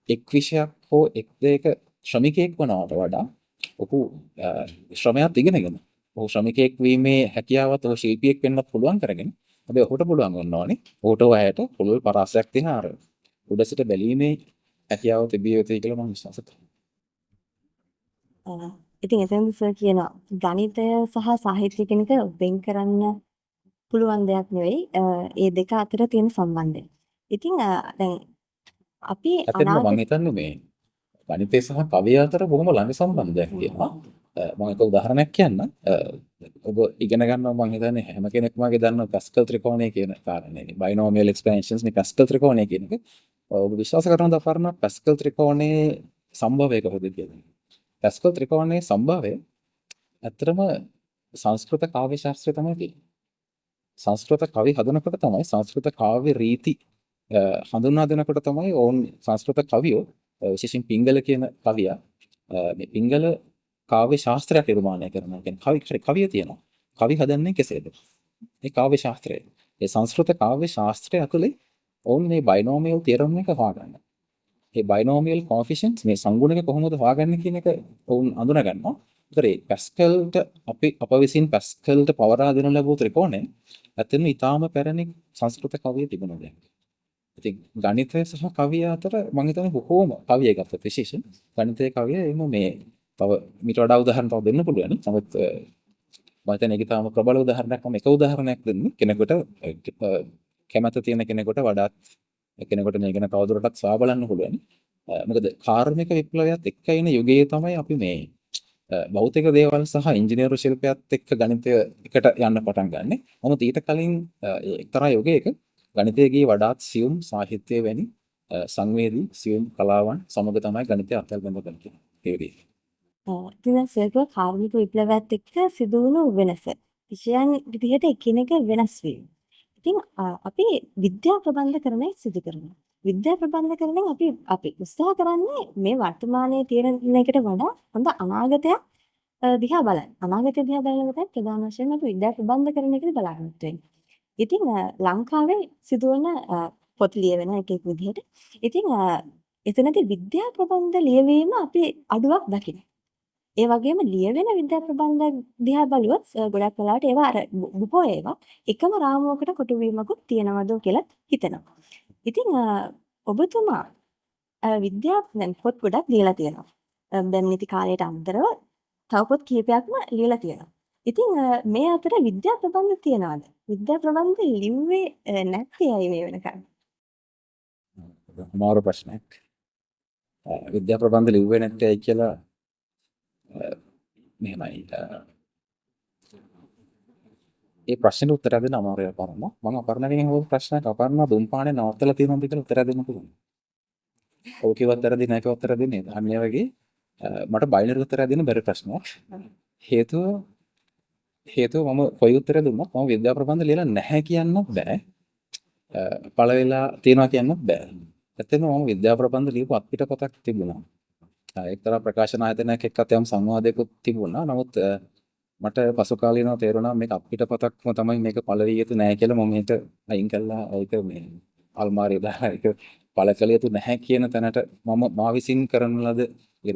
එක් විෂයක් හෝ එක් දෙයක ශ්‍රමිකයෙක් වනවට වඩා ඔහු ශ්‍රමයක් ඉගෙනගෙන ඔහු ශ්‍රමිකයෙක් වීමේ හැකියාවත් ඔහු ශිල්පියෙක් වෙන්නත් පුළුවන් කරගෙන හැබැයි ඔහුට පුළුවන් වන්නවනේ ඔහුට ඔයාට පුළුල් පරාසයක් තියෙන අර උඩ සිට බැලීමේ හැකියාව තිබිය යුතුයි කියලා මම විශ්වාස කරනවා. ඉතින් එතනදි සර් කියනවා ගණිතය සහ සාහිත්‍ය කියන එක වෙන් කරන්න පුළුවන් දෙයක් නෙවෙයි. ඒ දෙක අතර තියෙන සම්බන්ධය. ඉතින් දැන් අපි ඇත්තටම මම හිතන්නේ මේ ගණිතය සහ කවිය අතර බොහොම ළඟ සම්බන්ධයක් තියෙනවා. මම එක උදාහරණයක් කියන්නම්. ඔබ ඉගෙන ගන්නවා මම හිතන්නේ හැම කෙනෙක්ම වගේ දන්න පැස්කල් ත්‍රිකෝණය කියන කාරණේ. බයිනෝමියල් එක්ස්පැන්ෂන්ස් මේ පැස්කල් ත්‍රිකෝණය කියන එක. ඔබ විශ්වාස කරනවද අපර්ණ පැස්කල් ත්‍රිකෝණයේ සම්භවය කොහොමද කියලා? පැස්කල් ත්‍රිකෝණයේ සම්භවය ඇත්තටම සංස්කෘත කාව්‍ය ශාස්ත්‍රය තමයි තියෙන්නේ. සංස්කෘත කවි හදනකොට තමයි සංස්කෘත කාව්‍ය රීති හඳුන්වා දෙනකොට තමයි ඕන් සංස්කෘත කවියෝ විශේෂයෙන් පිංගල කියන කවියා මේ පිංගල කාව්‍ය ශාස්ත්‍රයක් නිර්මාණය කරනවා. කියන්නේ කවිය තියෙනවා. කවි හදන්නේ කෙසේද? මේ කාව්‍ය ශාස්ත්‍රය. ඒ සංස්කෘත කාව්‍ය ශාස්ත්‍රය ඇතුලේ ඕන් මේ බයිනෝමියල් තියරම් එක හොයාගන්න. මේ බයිනෝමියල් කොඑෆිෂියන්ට්ස් මේ සංගුණක කොහොමද හොයාගන්නේ කියන එක ඕන් අඳුන ගන්නවා. ඒතරේ පැස්කල්ට අප විසින් පැස්කල්ට පවරා දෙනු ලැබූ ත්‍රිකෝණය ඇත්තටම ඊටාම පැරණි සංස්කෘත කවියේ තිබුණා දැන්. ඉතින් ගණිතය සහ කවිය අතර මම හිතන්නේ බොහෝම කවිය ගත්තොත් විශේෂයෙන් ගණිතයේ කවිය එම මේ තව මීට වඩා උදාහරණ තව දෙන්න පුළුවන්. නමුත් මම හිතන්නේ ඒක තාම ප්‍රබල උදාහරණයක්. මම එක උදාහරණයක් දෙන්න කෙනෙකුට කැමැත්ත තියෙන කෙනෙකුට වඩාත් කෙනෙකුට මේ ගැන තවදුරටත් සොයා බලන්න පුළුවන්. මොකද කාර්මික විප්ලවයත් එක්ක එන යුගයේ තමයි අපි මේ භෞතික දේවල් සහ ඉංජිනේරු ශිල්පයත් එක්ක ගණිතය එකට යන්න පටන් ගන්නෙ. නමුත් ඊට කලින් එක්තරා යුගයක ගණිතයේ වඩාත් සියුම් සාහිත්‍ය වැනි සංවේදී සියුම් කලාවන් සමග තමයි ගණිතය අත්හැර බැඳගෙන තියෙන්නේ. ඉතින් සර්කෝ කාර්මික විප්ලවයත් එක්ක සිදු වුණු වෙනස. විෂයන් විදිහට එකිනෙක වෙනස් වීම. ඉතින් අපි විද්‍යා ප්‍රබන්ධකරණය සිදු කරනවා. විද්‍යා ප්‍රබන්ධකරණයෙන් අපි උත්සාහ කරන්නේ මේ වර්තමානයේ තියෙන එකට වඩා හොඳ අනාගතයක් දිහා බලන්න. අනාගතය දිහා බලනකොට ප්‍රධාන වශයෙන් අපි විද්‍යා ප්‍රබන්ධකරණයකදී බලාපොරොත්තු වෙන්නේ. ඉතින් ලංකාවේ සිදුවන පොත් ලියවෙන එක විදිහට. ඉතින් එතනදී විද්‍යා ප්‍රබන්ධ ලියවීම අපි අඩුවක් දකිනවා. ඒ වගේම ලියවෙන විද්‍යා ප්‍රබන්ධ දිහා බලුවොත් ගොඩක් වෙලාවට ඒවා අර බොහෝ ඒවා එකම රාමුවකට කොටු වීමකුත් තියෙනවද කියලා හිතෙනවා. ඉතින් ඔබතුමා විද්‍යා පොත් ගොඩක් ලියලා තියෙනවා. දැන් නිති කාලයට අමතරව තව පොත් කිහිපයක්ම ලියලා තියෙනවා. ඉතින් මේ අතර විද්‍යා ප්‍රබන්ධ තියනවාද? විද්‍යා ප්‍රබන්ධ ලිව්වේ නැත්තේ ඇයි මේ වෙනකන්? අමාරු ප්‍රශ්නයක්. විද්‍යා ප්‍රබන්ධ ලිව්වේ නැත්තේ ඇයි කියලා මෙහෙමයි. ඒ ප්‍රශ්නෙට උත්තර දෙන්න අමාරුයි අපර්ණ. මම අපර්ණගෙන් අහපු ප්‍රශ්නයක් අපර්ණ දුම්පානේ නවත්තලා තියෙනවද කියලා උත්තර දෙන්න පුළුවන්. ඔව් කිව්වත් වැරදි නැහැ කිව්වත් උත්තර දෙන්නේ. අන්න ඒ වගේ මට බයිනරි උත්තර දෙන්න බැරි ප්‍රශ්නයක්. හේතුව මම කොයි උත්තර දුන්නත් මම විද්‍යා ප්‍රබන්ධ ලියලා නැහැ කියන්නත් බෑ. පළ වෙලා තියෙනවා කියන්නත් බෑ. ඇත්තටම මම විද්‍යා ප්‍රබන්ධ ලියපු අත්පිට පොතක් තිබුණා. එක්තරා ප්‍රකාශන ආයතනයක් එක්කත් යම් සංවාදයකුත් තිබුණා. නමුත් මට පසු කාලීනව තේරුණා මේක අපිට පොතක්ම තමයි මේක පළ විය යුතු නෑ කියලා. මම මේක අයින් කළා. ඒක මේ අල්මාරිය දාලා ඒක පළ කළ යුතු නැහැ කියන තැනට මා විසින් කරන ලද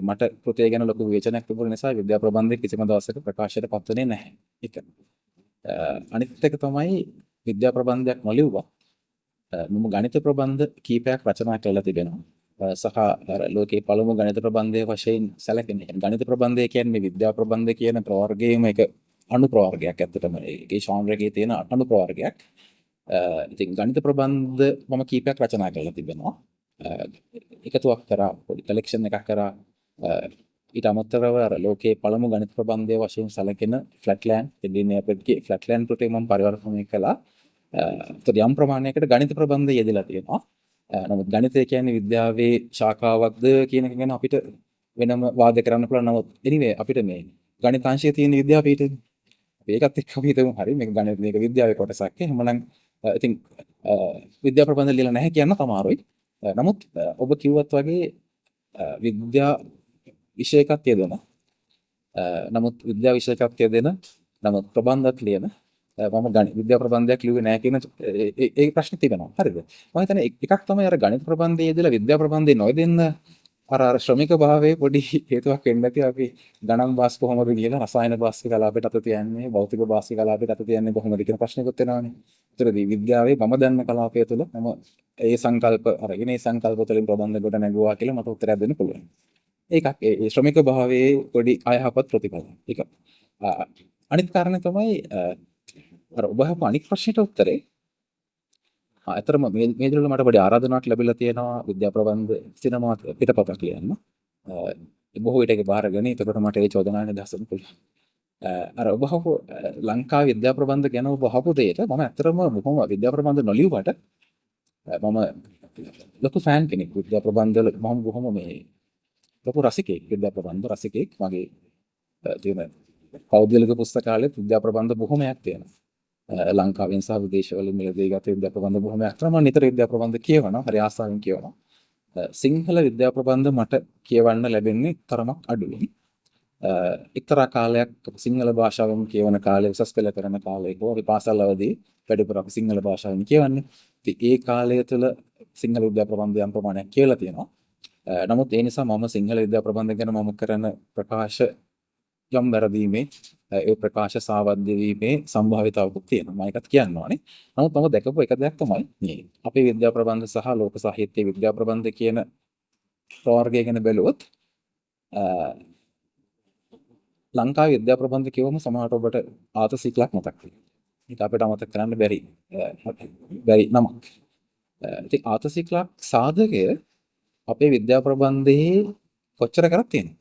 මට කෘතිය ගැන ලොකු විවේචනයක් තිබුණ නිසා විද්‍යා ප්‍රබන්ධය කිසිම දවසක ප්‍රකාශයට පත් වුණේ නැහැ. එක. අනිත් එක තමයි විද්‍යා ප්‍රබන්ධයක් නොලිව්වා. මම ගණිත ප්‍රබන්ධ කීපයක් රචනා කරලා තිබෙනවා. සහ ලෝකේ පළමු ගණිත ප්‍රබන්ධය වශයෙන් සැලකෙන්නේ. ගණිත ප්‍රබන්ධය කියන්නේ විද්‍යා ප්‍රබන්ධ කියන ප්‍රවර්ගයේම එක අණු ප්‍රවර්ගයක්. ඇත්තටම ඒකේ ශාන්ර එකේ තියෙන අණු ප්‍රවර්ගයක්. ඉතින් ගණිත ප්‍රබන්ධ මම කීපයක් රචනා කරලා තිබෙනවා. එකතුවක් කරා පොඩි කලෙක්ෂන් එකක් කරා. ඊට අමතරව ලෝකයේ පළමු ගණිත ප්‍රබන්ධය වශයෙන් සැලකෙන ෆ්ලැට්ලෑන්ඩ් එඩිනියපෙට්ගේ ෆ්ලැට්ලෑන්ඩ් කෘතිය මම පරිවර්තනය කළා. යම් ප්‍රමාණයකට ගණිත ප්‍රබන්ධය යෙදලා තියෙනවා. නමුත් ගණිතය කියන්නේ විද්‍යාවේ ශාඛාවක්ද කියන එක ගැන අපිට වෙනම වාද කරන්න පුළුවන්. නමුත් anyway අපිට මේ ගණිතාංශයේ තියෙන විද්‍යාපීඨය ඒකත් එක්ක අපි හිතමු හරි මේක ගණිත මේක විද්‍යාවේ කොටසක්. එහෙමනම් ඉතින් විද්‍යා ප්‍රබන්ධ ලියලා නැහැ කියන්න තමාරුයි. නමුත් ඔබ කිව්වත් වගේ විද්‍යා විෂයකත් යෙදෙන නමුත් විද්‍යා විෂයකත් යෙදෙන නමුත් ප්‍රබන්ධත් ලියන මම විද්‍යා ප්‍රබන්ධයක් ලිව්වේ නැහැ කියන ඒ ප්‍රශ්නේ තිබෙනවා. හරිද? මම හිතන්නේ එකක් තමයි අර ගණිත ප්‍රබන්ධයේ යෙදලා විද්‍යා ප්‍රබන්ධේ නොයෙදෙන්න අර ශ්‍රමික භාවයේ පොඩි හේතුවක් වෙන්න ඇති. අපි ගණන් බාස් කොහොමද කියලා රසායන බාස්ක කලාපයට අත තියන්නේ, භෞතික බාස්ක කලාපයට අත තියන්නේ කොහොමද කියන ප්‍රශ්නයක්ත් එනවානේ. ඒතරදී විද්‍යාවේ මම දන්න කලාපය තුළ මම ඒ සංකල්ප අරගෙන ඒ සංකල්ප වලින් ප්‍රබන්ධ කොට නැගුවා කියලා මට උත්තරයක් දෙන්න පුළුවන්. ඒකක් ඒ ශ්‍රමික භාවයේ පොඩි අයහපත් ප්‍රතිඵල. ඒක. අනිත් කාරණේ තමයි අර ඔබ අහපු අනිත් ප්‍රශ්නෙට උත්තරේ ඇතරම මේ දිනවල මට පොඩි ආරාධනාවක් ලැබිලා තියෙනවා විද්‍යා ප්‍රබන්ධ සිනමා පිටපතක් ලියන්න. බොහෝ විට ඒක බාරගෙන ඒකට මට ඒ චෝදනාවනේ දහසන්න පුළුවන්. අර ඔබ අහපු ලංකාවේ විද්‍යා ප්‍රබන්ධ ගැන ඔබ අහපු දෙයට මම ඇතරම බොහොම විද්‍යා ප්‍රබන්ධ නොලියුවට මම ලොකු ෆෑන් කෙනෙක් විද්‍යා ප්‍රබන්ධ වල මම බොහොම මේ ලොකු රසිකයෙක් විද්‍යා ප්‍රබන්ධ රසිකයෙක්. මගේ තියෙන පෞද්ගලික පුස්තකාලේ විද්‍යා ප්‍රබන්ධ බොහොමයක් තියෙනවා. ලංකාවෙන් සහ විදේශවලින් මිලදී ගත විද්‍යා ප්‍රබන්ධ බොහොමයක් තමයි. මම නිතර විද්‍යා ප්‍රබන්ධ කියවනවා. හරි ආසාවෙන් කියවනවා. සිංහල විද්‍යා ප්‍රබන්ධ මට කියවන්න ලැබෙන්නේ තරමක් අඩුයි. එක්තරා කාලයක් සිංහල භාෂාවෙන් කියවන කාලේ උසස් පෙළ කරන කාලේ හෝ අපි පාසල් අවදී වැඩිපුර අපි සිංහල භාෂාවෙන් කියවන්නේ. ඉතින් ඒ කාලය තුළ සිංහල විද්‍යා ප්‍රබන්ධ යම් ප්‍රමාණයක් කියලා තියෙනවා. නමුත් ඒ නිසා මම සිංහල විද්‍යා ප්‍රබන්ධ ගැන මම කරන ප්‍රකාශ යම් වැරදීමේ ඒ ප්‍රකාශ සාවද්‍ය වීමේ සම්භාවිතාවකුත් තියෙනවා. මම ඒකත් කියන්න ඕනේ. නමුත් මම දැකපු එක දෙයක් තමයි මේ අපේ විද්‍යා ප්‍රබන්ධ සහ ලෝක සාහිත්‍ය විද්‍යා ප්‍රබන්ධ කියන ප්‍රවර්ගය ගැන බැලුවොත් ලංකාවේ විද්‍යා ප්‍රබන්ධ කියවම සමහරට ඔබට ආතසිකලක් මතක් වෙනවා. ඒක අපිට අමතක කරන්න බැරි නමක්. ඉතින් ආතසිකලක් සාධකය අපේ විද්‍යා ප්‍රබන්ධයේ කොච්චර කරක් තියෙනවා.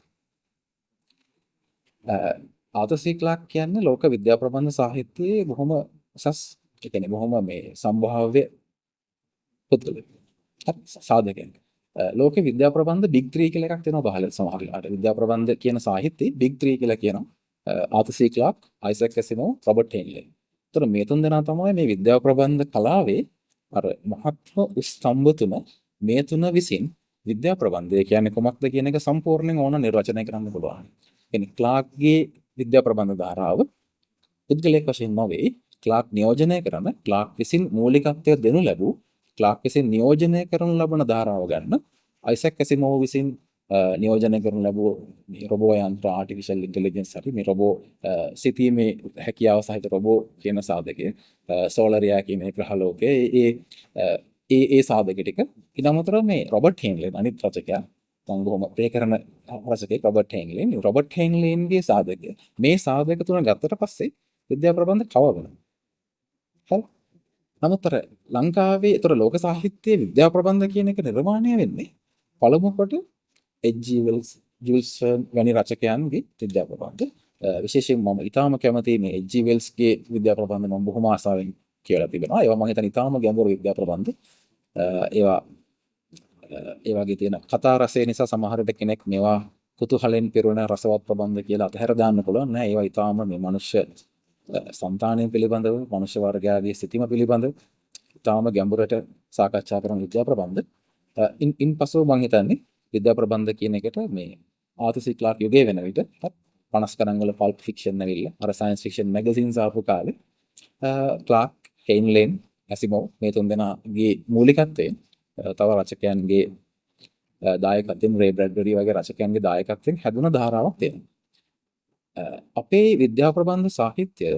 ආතසිකලක් කියන්නේ ලෝක විද්‍යා ප්‍රබන්ධ සාහිත්‍යයේ බොහොම උසස් ඒ කියන්නේ බොහොම මේ සම්භාව්‍ය පුද්ගලයෙක්. සාධකයක්. ලෝකේ විද්‍යා ප්‍රබන්ධ බිග් 3 කියලා එකක් තියෙනවා පහළ සමහර වෙලාවට. විද්‍යා ප්‍රබන්ධ කියන සාහිත්‍යයේ බිග් 3 කියලා කියනවා. ආතසිකලක්, අයිසැක් ඇසිමෝව්, රොබර්ට් හේන්ලි. ඒතර මේ තුන් දෙනා තමයි මේ විද්‍යා ප්‍රබන්ධ කලාවේ අර මහත්ම ස්තම්භ තුන මේ තුන විසින් විද්‍යා ප්‍රබන්ධය කියන්නේ කොමක්ද කියන එක සම්පූර්ණයෙන් ඕන නිර්වචනය කරන්න පුළුවන්. කියන්නේ ක්ලාක්ගේ විද්‍යා ප්‍රබන්ධ ධාරාව පුද්ගලයෙක් වශයෙන් නොවේ ක්ලාක් නියෝජනය කරන ක්ලාක් විසින් මූලිකත්වය දෙනු ලැබූ ක්ලාක් විසින් නියෝජනය කරනු ලබන ධාරාව ගන්න අයිසැක් ඇසිමෝව් විසින් නියෝජනය කරනු ලැබූ මේ රොබෝ යන්ත්‍ර ආටිෆිෂල් ඉන්ටෙලිජන්ස් හරි මේ රොබෝ සිතීමේ හැකියාව සහිත රොබෝ කියන සාධකය සෝලරියා කියන ග්‍රහලෝකයේ ඒ සාධක ටික ඊළඟට මේ රොබර්ට් හේන්ලි අනිත් රචකයා මම බොහොම ප්‍රේ කරන රචකයෙක් රොබර්ට් හේන්ලි. රොබර්ට් හේන්ලින්ගේ සාධකය මේ සාධක තුන ගත්තට පස්සේ විද්‍යා ප්‍රබන්ධ කව වෙනවා. හරි. නමුත් ලංකාවේ ඒතර ලෝක සාහිත්‍යයේ විද්‍යා ප්‍රබන්ධ කියන එක නිර්මාණය වෙන්නේ පළමු කොට එච්.ජී. වෙල්ස්, ජූල්ස් වැනි රචකයන්ගේ විද්‍යා ප්‍රබන්ධ. විශේෂයෙන් මම ඊටාම කැමති මේ එච්.ජී. වෙල්ස්ගේ විද්‍යා ප්‍රබන්ධ මම බොහොම ආසාවෙන් කියලා තිබෙනවා. ඒවා මම හිතන්නේ ඊටාම ගැඹුරු විද්‍යා ප්‍රබන්ධ. ඒවා ඒ වගේ තියෙන කතා රසය නිසා සමහර විට කෙනෙක් මේවා කුතුහලෙන් පිරුණ රසවත් ප්‍රබන්ධ කියලා අතහැර දාන්න පුළුවන් නෑ. ඒවා ඊටාම මේ මනුෂ්‍ය సంతානය පිළිබඳව මනුෂ්‍ය වර්ගයාගේ සිතීම පිළිබඳව ඊටාම ගැඹුරට සාකච්ඡා කරන විද්‍යා ප්‍රබන්ධ. ඉන්පසු මම හිතන්නේ විද්‍යා ප්‍රබන්ධ කියන එකට මේ ආතර් සී ක්ලාක් යුගයේ වෙන විට 50 ගණන් වල පල්ප් ෆික්ෂන් ඇවිල්ලා අර සයන්ස් ෆික්ෂන් මැගසින්ස් ආපු කාලේ ක්ලාක්, හේන්ලි, ඇසිමෝව් මේ තුන් දෙනාගේ මූලිකත්වයෙන් තව රචකයන්ගේ දායකත්වයෙන් රේ බ්‍රැඩ්බරි වගේ රචකයන්ගේ දායකත්වයෙන් හැදුන ධාරාවක් තියෙනවා. අපේ විද්‍යා ප්‍රබන්ධ සාහිත්‍ය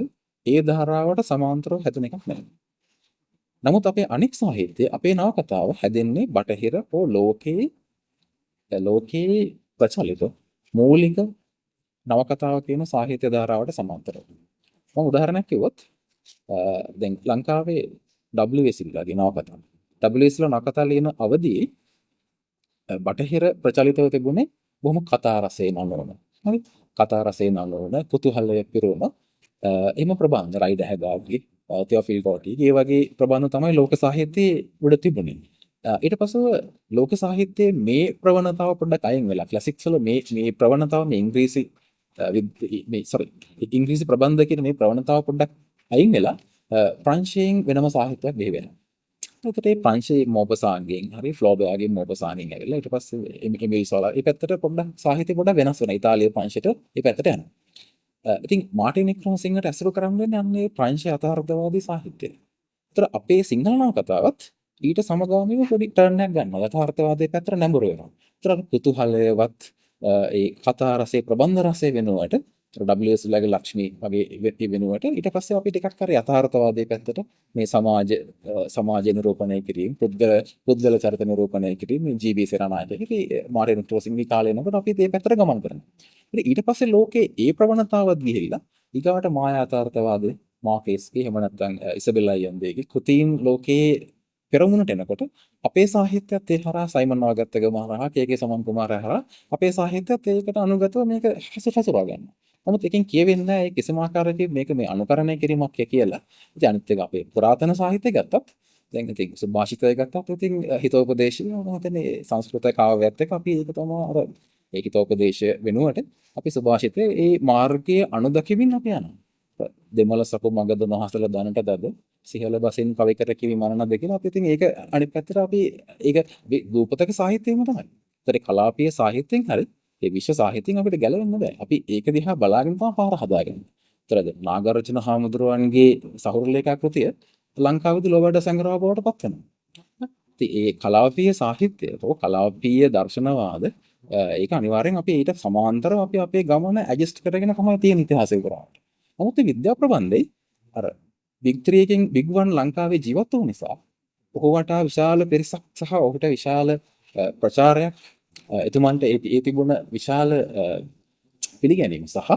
ඒ ධාරාවට සමාන්තරව හැදුන එකක් නෙවෙයි. නමුත් අපේ අනෙක් සාහිත්‍ය අපේ නවකතාව හැදෙන්නේ බටහිර හෝ ලෝකයේ ප්‍රචලිත මූලික නවකතාව කියන සාහිත්‍ය ධාරාවට සමාන්තරව. මම උදාහරණයක් කිව්වොත් දැන් ලංකාවේ W.S. සිල්වාගේ නවකතාව. W.S. නවකතා ලියන අවදී බටහිර ප්‍රචලිතව තිබුණේ බොහොම කතා රසයෙන් නනවන. හරි? කතා රසයෙන් නනවන කුතුහලය පිරුණ එහෙම ප්‍රබන්ධ රයිඩ් හැගාගේ තියෝෆිල් ගෝටි ඒ වගේ ප්‍රබන්ධ තමයි ලෝක සාහිත්‍යයේ උඩ තිබුණේ. ඊට පස්ව ලෝක සාහිත්‍යයේ මේ ප්‍රවණතාව පොඩ්ඩක් අයින් වෙලා ක්ලාසික්ස් වල මේ ප්‍රවණතාව මේ ඉංග්‍රීසි ප්‍රබන්ධ කියන මේ ප්‍රවණතාව පොඩ්ඩක් අයින් වෙලා ප්‍රංශයෙන් වෙනම සාහිත්‍යයක් බිහි වෙනවා. එතකොට මේ ප්‍රංශයේ මොබසාන්ගෙන් හරි ෆ්ලෝබර්ගෙන් මොබසාන්ගෙන් ඇවිල්ලා ඊට පස්සේ එමිරිසෝලා මේ පැත්තට පොඩ්ඩක් සාහිත්‍ය පොඩ්ඩක් වෙනස් වෙනවා. ඉතාලියේ ප්‍රංශයට මේ පැත්තට යනවා. ඉතින් මාටින් වික්‍රමසිංහට ඇසුරු කරන්නේ අන්නේ ප්‍රංශ යථාර්ථවාදී සාහිත්‍යය. ඒතර අපේ සිංහල නවකතාවත් ඊට සමගාමීව පොඩි ටර්න් එකක් ගන්නවා. යථාර්ථවාදයේ පැත්තට නැඹුරු වෙනවා. ඒතර කුතුහලයවත් ඒ කතා රසයේ ප්‍රබන්ධ රසයේ වෙනුවට W.S. ලගේ ලක්ෂ්මී වගේ වෙනුවට ඊට පස්සේ අපි ටිකක් අර යථාර්ථවාදයේ පැත්තට මේ සමාජ නිරූපණය කිරීම පුද්ගල චරිත නිරූපණය කිරීම ජී.බී. සේනානායක ඉතින් මාර්ටින් වික්‍රමසිංහගේ කාලේ නේද අපි මේ පැත්තට ගමන් කරනවා. ඉතින් ඊට පස්සේ ලෝකේ ඒ ප්‍රවණතාවත් ගිහිල්ලා ඊගාවට මායා යථාර්ථවාදයේ මාකේස්ගේ එහෙම නැත්නම් ඉසබෙල් අයන්දේගේ කෘතීන් ලෝකේ පෙරමුණට එනකොට අපේ සාහිත්‍යයත් ඒ හරහා සයිමන් වාගත්තගේ මහරහා කේ.කේ. සමන් කුමාර හරහා අපේ සාහිත්‍යයත් ඒකට අනුගතව මේක හසුරවා ගන්නවා. නමුත් එකෙන් කියවෙන්නේ නැහැ ඒ කිසිම ආකාරයකින් මේක මේ අනුකරණය කිරීමක් කියලා. ඉතින් අනිත් එක අපේ පුරාතන සාහිත්‍ය ගත්තත් දැන් ඉතින් සුභාෂිතය ගත්තත් ඉතින් හිතෝපදේශය මොකදනේ සංස්කෘත කාව්‍යයත් එක්ක අපි ඒක තමයි අර ඒ හිතෝපදේශය වෙනුවට අපි සුභාෂිතේ ඒ මාර්ගයේ අනුදකිමින් අපි යනවා. දෙමළ සකු මගද නොහසල දනට දද සිහල බසින් කවි කර කිවි මරණ දෙකලා අපි ඉතින් ඒක අනිත් පැත්තට අපි ඒක දූපතක සාහිත්‍යයම තමයි. ඒතරේ කලාපීය සාහිත්‍යයෙන් හරි ඒ විශ්ව සාහිත්‍යයෙන් අපිට ගැලවෙන්න බෑ. අපි ඒක දිහා බලාගෙන තමයි පාර හදාගන්නේ. ඒතරද නාගරචන හාමුදුරුවන්ගේ සහෘලේඛා කෘතිය ලංකාවේදී ලෝබඩ සංග්‍රහ බවට පත් වෙනවා. ඉතින් ඒ කලාපීය සාහිත්‍යය හෝ කලාපීය දර්ශනවාද ඒක අනිවාර්යෙන් අපි ඊට සමාන්තරව අපි අපේ ගමන ඇඩ්ජස්ට් කරගෙන තමයි තියෙන ඉතිහාසය කරන්නේ. නමුත් විද්‍යා ප්‍රබන්ධයේ අර බිග් 3 එකෙන් බිග් 1 ලංකාවේ ජීවත් වූ නිසා ඔහුට විශාල පිරිසක් සහ ඔහුට විශාල ප්‍රචාරයක් එතුමන්ට ඒ තිබුණ විශාල පිළිගැනීම සහ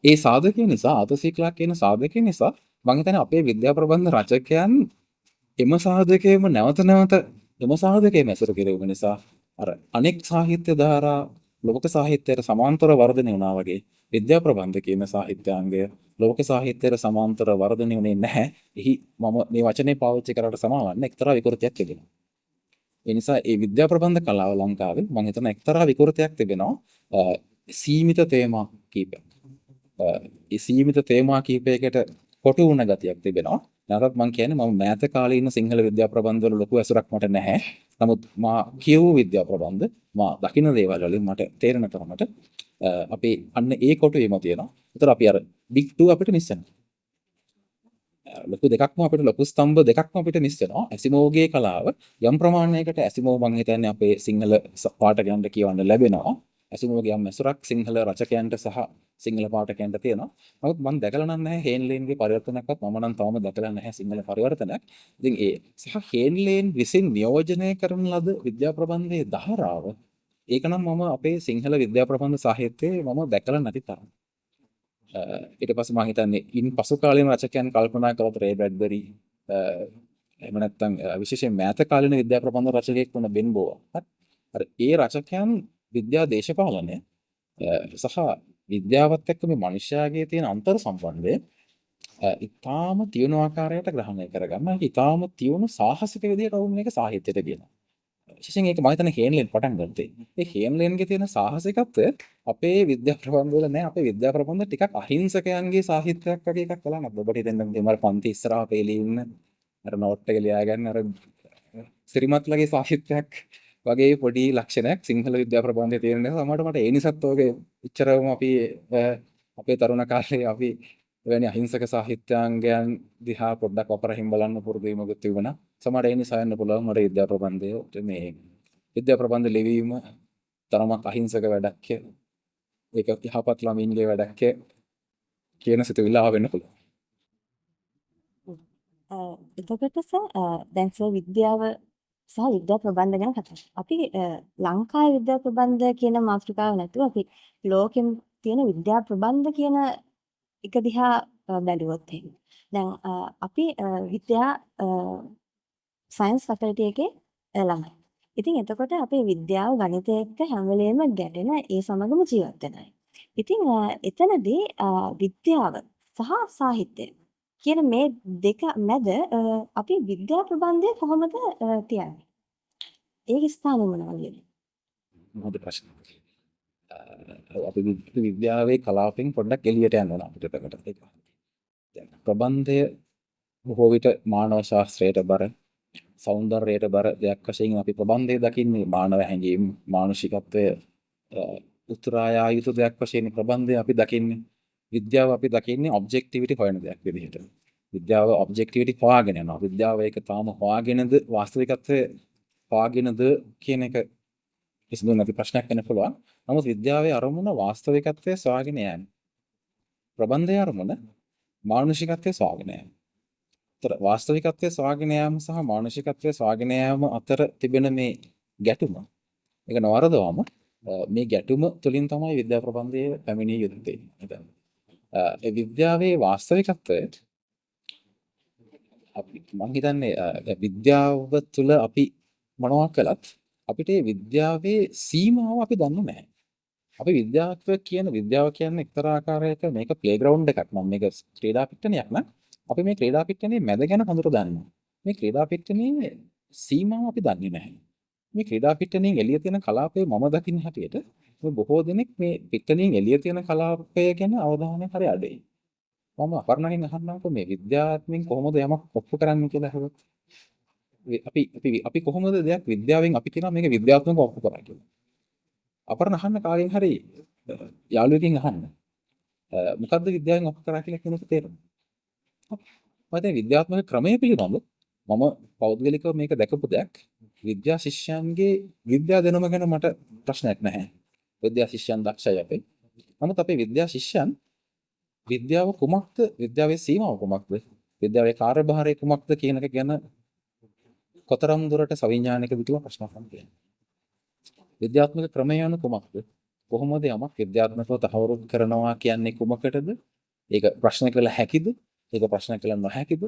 ඒ සාධකය නිසා ආතසීක්ලක් කියන සාධකය නිසා මම හිතන්නේ අපේ විද්‍යා ප්‍රබන්ධ රචකයන් එම සාධකයේම නැවත එම සාධකයේම ඇසුරු කිරීම නිසා අර අනෙක් සාහිත්‍ය ධාරා ලෝක සාහිත්‍යයට සමාන්තර වර්ධනය වුණා වගේ විද්‍යා ප්‍රබන්ධ කියන සාහිත්‍යාංගය ලෝක සාහිත්‍යයට සමාන්තර වර්ධනය වුණේ නැහැ. එහි මම මේ වචනේ පාවිච්චි කරාට සමාවන්න එක්තරා විකෘතියක් තිබෙනවා. ඒ නිසා ඒ විද්‍යා ප්‍රබන්ධ කලාව ලංකාවේ මම හිතන එක්තරා විකෘතියක් තිබෙනවා. සීමිත තේමා කීපයක්. ඒ සීමිත තේමා කීපයකට කොටු වුණ ගතියක් තිබෙනවා. නැවතත් මම කියන්නේ මම මෑත කාලේ ඉන්න සිංහල විද්‍යා ප්‍රබන්ධ වල ලොකු ඇසුරක් මට නැහැ. නමුත් මා කියවූ විද්‍යා ප්‍රබන්ධ මා දකින්න දේවල් වලින් මට තේරෙන තරමට අපි අන්න ඒ කොටුවේම තියෙනවා. ඒතර අපි අර බිග් 2 අපිට මිස් වෙනවා. ලොකු දෙකක්ම අපිට ලොකු ස්තම්භ දෙකක්ම අපිට මිස් වෙනවා. ඇසිමෝගේ කලාව යම් ප්‍රමාණයකට ඇසිමෝ මම හිතන්නේ අපේ සිංහල පාඨකයන්ට කියවන්න ලැබෙනවා. ඇසිමෝගේ යම් ඇසුරක් සිංහල රචකයන්ට සහ සිංහල පාඨකයන්ට තියෙනවා. නමුත් මම දැකලා නැහැ හේන්ලේන්ගේ පරිවර්තනයක්වත් මම නම් තවම දැකලා නැහැ සිංහල පරිවර්තනයක්. ඉතින් ඒ සහ හේන්ලේන් විසින් නියෝජනය කරන ලද විද්‍යා ප්‍රබන්ධයේ ධාරාව ඒක නම් මම අපේ සිංහල විද්‍යා ප්‍රබන්ධ සාහිත්‍යයේ මම දැකලා නැති තරම්. ඊට පස්සේ මම හිතන්නේ ඉන් පසු කාලීන රචකයන් කල්පනා කරලා රේ බ්‍රැඩ්බරි එහෙම නැත්නම් විශේෂයෙන් මෑත කාලීන විද්‍යා ප්‍රබන්ධ රචකයෙක් වුණ බෙන් බෝවා. අර ඒ රචකයන් විද්‍යා දේශපාලනය සහ විද්‍යාවත් එක්ක මේ මනුෂ්‍යයාගේ තියෙන අන්තර් සම්බන්ධය ඉතාම තියුණු ආකාරයට ග්‍රහණය කරගන්න. ඉතාම තියුණු සාහසික විදියට වුණ මේක සාහිත්‍යයට කියනවා. විශේෂයෙන් ඒක මම හිතන්නේ හේන්ලෙන් පටන් ගත්තේ. ඒ හේන්ලෙන්ගේ තියෙන සාහසිකත්වය අපේ විද්‍යා ප්‍රබන්ධ වල නැහැ. අපේ විද්‍යා ප්‍රබන්ධ ටිකක් අහිංසකයන්ගේ සාහිත්‍යයක් වගේ එකක් කළා නේද? ඔබට හිතෙන්නේ මම පන්ති ඉස්සරහා පෙළී ඉන්න අර නෝට් එක ලියා ගන්න අර සිරිමත්ලගේ සාහිත්‍යයක් වගේ පොඩි ලක්ෂණයක් සිංහල විද්‍යා ප්‍රබන්ධයේ තියෙන නිසා මට ඒ නිසාත් ඔගේ ඉච්චරම අපි අපේ තරුණ කාලේ අපි එවැනි අහිංසක සාහිත්‍යාංගයන් දිහා පොඩ්ඩක් වපරහින් බලන්න පුරුදු වීමකුත් තිබුණා. සමහර ඒ නිසා වෙන්න පුළුවන් මට විද්‍යා ප්‍රබන්ධය මේ විද්‍යා ප්‍රබන්ධ ලිවීම තරමක් අහිංසක වැඩක් ඒක යහපත් ළමින්ගේ වැඩක් කියන සිතුවිල්ල ආවෙන්න පුළුවන්. එතකොට සර් දැන් සර් විද්‍යාව සහ විද්‍යා ප්‍රබන්ධ ගැන කතා කරා. අපි ලංකාවේ විද්‍යා ප්‍රබන්ධ කියන මාතෘකාව නැතුව අපි ලෝකෙම තියෙන විද්‍යා ප්‍රබන්ධ කියන එක දිහා බැලුවොත් එහෙම. දැන් අපි විද්‍යා සයන්ස් ෆැකල්ටි එකේ ළමයි. ඉතින් එතකොට අපේ විද්‍යාව ගණිතය එක්ක හැම වෙලේම ගැටෙන ඒ සමගම ජීවත් වෙන අය. ඉතින් එතනදී විද්‍යාව සහ සාහිත්‍යය කියන මේ දෙක මැද අපි විද්‍යා ප්‍රබන්ධය කොහොමද තියන්නේ? ඒක ස්ථානෙ මොනවද? හොඳ ප්‍රශ්නයක්. අපි විද්‍යාවේ කලාපෙන් පොඩ්ඩක් එළියට යන්න ඕන අපිට එතකොට ඒක. දැන් ප්‍රබන්ධය බොහෝ විට මානව ශාස්ත්‍රයට බර සෞන්දර්යයට බර දෙයක් වශයෙන් අපි ප්‍රබන්ධය දකින්නේ මානව හැඟීම් මානුෂිකත්වය උත්තරායා යුතු දෙයක් වශයෙන් ප්‍රබන්ධය අපි දකින්නේ. විද්‍යාව අපි දකින්නේ ඔබ්ජෙක්ටිවිටි හොයන දෙයක් විදිහට. විද්‍යාව ඔබ්ජෙක්ටිවිටි හොයාගෙන යනවා. විද්‍යාව ඒක තාම හොයාගෙනද වාස්තවිකත්වයේ හොයාගෙනද කියන එක කිසිදු නැති ප්‍රශ්නයක් වෙන්න පුළුවන්. නමුත් විද්‍යාවේ අරමුණ වාස්තවිකත්වයේ සොයාගෙන යෑම. ප්‍රබන්ධයේ අරමුණ මානුෂිකත්වයේ සොයාගෙන යෑම. තර වාස්තවිකත්වයේ සොයාගෙන යාම සහ මානසිකත්වයේ සොයාගෙන යාම අතර තිබෙන මේ ගැටුම ඒක නවරදවම මේ ගැටුම තුලින් තමයි විද්‍යා ප්‍රබන්ධය පැමිණිය යුත්තේ. ඒ විද්‍යාවේ වාස්තවිකත්වය අපි මම හිතන්නේ විද්‍යාව තුළ අපි මොනවා කළත් අපිට මේ විද්‍යාවේ සීමාව අපි දන්නේ නැහැ. අපි විද්‍යාව කියන්නේ එක්තරා ආකාරයක මේක ප්ලේග්‍රවුන්ඩ් එකක්. මම මේක ක්‍රීඩා පිට්ටනියක් නම් අපි මේ ක්‍රීඩා පිට්ටනියේ මැද ගැන හඳුර දන්නවා. මේ ක්‍රීඩා පිට්ටනියේ සීමාව අපි දන්නේ නැහැ. මේ ක්‍රීඩා පිට්ටනියෙන් එළිය තියෙන කලාපය මම දකින්න හැටියට මේ බොහෝ දෙනෙක් මේ පිට්ටනියෙන් එළිය තියෙන කලාපය ගැන අවධානය හරි අඩුයි. මම අපර්ණගෙන් අහන්නම්කෝ මේ විද්‍යාත්මෙන් කොහොමද යමක් ඔප්පු කරන්නේ කියලා අහුවොත්. අපි කොහොමද දෙයක් විද්‍යාවෙන් අපි කියනවා මේක විද්‍යාත්මකව ඔප්පු කරා කියලා. අපර්ණ අහන්න කාගෙන් හරි යාළුවෙකින් අහන්න. මොකද්ද විද්‍යාවෙන් ඔප්පු කරා කියලා කියනකොට තේරෙනවා. මම විද්‍යාත්මක ක්‍රමය පිළිබඳ මම පෞද්ගලිකව මේක දැකපු දෙයක්. විද්‍යා ශිෂ්‍යයන්ගේ විද්‍යා දැනුම ගැන මට ප්‍රශ්නයක් නැහැ. විද්‍යා ශිෂ්‍යයන් දක්ෂයි අපේ. නමුත් අපේ විද්‍යා ශිෂ්‍යයන් විද්‍යාව කුමක්ද? විද්‍යාවේ සීමාව කුමක්ද? විද්‍යාවේ කාර්යභාරය කුමක්ද කියන එක ගැන කොතරම් දුරට සවිඥානිකද කියලා ප්‍රශ්න අහන්න තියෙනවා. විද්‍යාත්මක ක්‍රමය යන කුමක්ද? කොහොමද යමක් විද්‍යාත්මකව තහවුරු කරනවා කියන්නේ කුමකටද? ඒක ප්‍රශ්න කළ හැකිද? ඒක ප්‍රශ්න කළ නොහැකිද?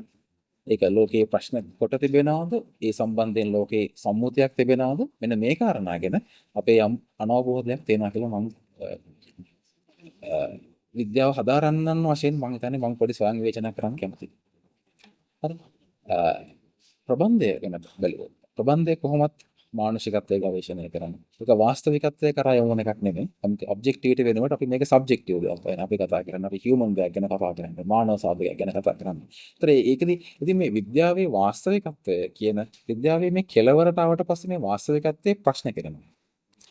ඒක ලෝකයේ ප්‍රශ්න කොට තිබෙනවද? ඒ සම්බන්ධයෙන් ලෝකයේ සම්මුතියක් තිබෙනවද? මෙන්න මේ කාරණා ගැන අපේ යම් අනවබෝධයක් තියෙනවා කියලා මම විද්‍යාව හදාරන්නන් වශයෙන් මම හිතන්නේ මම පොඩි ස්වයං විවේචනයක් කරන්න කැමතියි. හරි. ප්‍රබන්ධය ගැන බලුවොත් ප්‍රබන්ධය කොහොමත් මානසිකත්වයේ ගවේෂණය කරන්නේ. ඒක වාස්තවිකත්වයේ කරා යොමු එකක් නෙමෙයි. ඔබ්ජෙක්ටිවිටි වෙනකොට අපි මේක සබ්ජෙක්ටිව් දෙයක් වෙන. අපි කතා කරන්නේ අපි හියුමන් දෙයක් ගැන කතා කරන්නේ. මානව සාධකයක් ගැන කතා කරන්නේ. ඒතර ඒකදී ඉතින් මේ විද්‍යාවේ වාස්තවිකත්වය කියන විද්‍යාවේ මේ කෙලවරට ආවට පස්සේ මේ වාස්තවිකත්වයේ ප්‍රශ්න කරනවා.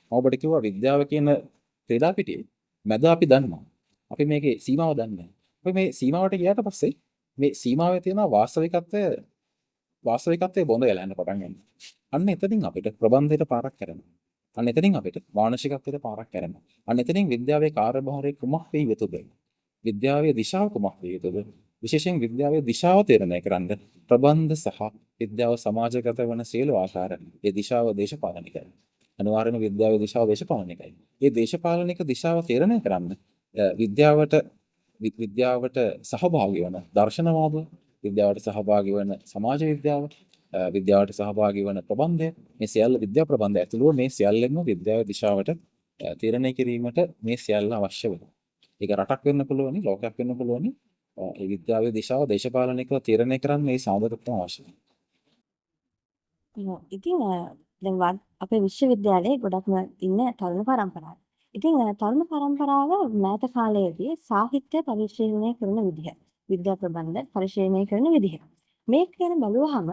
මම ඔබට කිව්වා විද්‍යාව කියන ක්‍රීඩා පිටියේ මැද අපි දන්නවා. අපි මේකේ සීමාව දන්නේ නැහැ. අපි මේ සීමාවට ගියාට පස්සේ මේ සීමාවේ තියෙන වාස්තවිකත්වයේ බොඳ වෙලා යන පටන් ගන්නවා. අන්න එතනින් අපිට ප්‍රබන්ධයට පාරක් කරනවා. අන්න එතනින් අපිට මානසිකත්වයට පාරක් කරනවා. අන්න එතනින් විද්‍යාවේ කාර්යභාරය කුමක් වේ යුතුද? විද්‍යාවේ දිශාව කුමක් වේ යුතුද? විශේෂයෙන් විද්‍යාවේ දිශාව තීරණය කරන්න ප්‍රබන්ධ සහ විද්‍යාව සමාජගත වන සියලු ආකාර ඒ දිශාව දේශපාලනිකයි. අනිවාර්යයෙන්ම විද්‍යාවේ දිශාව දේශපාලනිකයි. මේ දේශපාලනික දිශාව තීරණය කරන්න විද්‍යාවට සහභාගී වන දර්ශනවාද, විද්‍යාවට සහභාගී වන සමාජ විද්‍යාව, විද්‍යාවට සහභාගී වන ප්‍රබන්ධය, මේ සියල්ල විද්‍යා ප්‍රබන්ධය ඇතුළුව මේ සියල්ලම විද්‍යාවේ දිශාවට තීරණය කිරීමට මේ සියල්ල අවශ්‍ය වෙනවා. ඒක රටක් වෙන්න පුළුවනි, ලෝකයක් වෙන්න පුළුවනි. ඒ විද්‍යාවේ දිශාව දේශපාලනිකව තීරණය කරන්න මේ සාධකත්වය අවශ්‍යයි. ඉතින් දැන් අපේ විශ්වවිද්‍යාලයේ ගොඩක්ම ඉන්න තරුණ පරම්පරාව. ඉතින් තරුණ පරම්පරාව මෑත කාලයේදී සාහිත්‍ය පරිශීලනය කරන විදිහ, විද්‍යා ප්‍රබන්ධ පරිශීලනය කරන විදිහ. මේක ගැන බලුවහම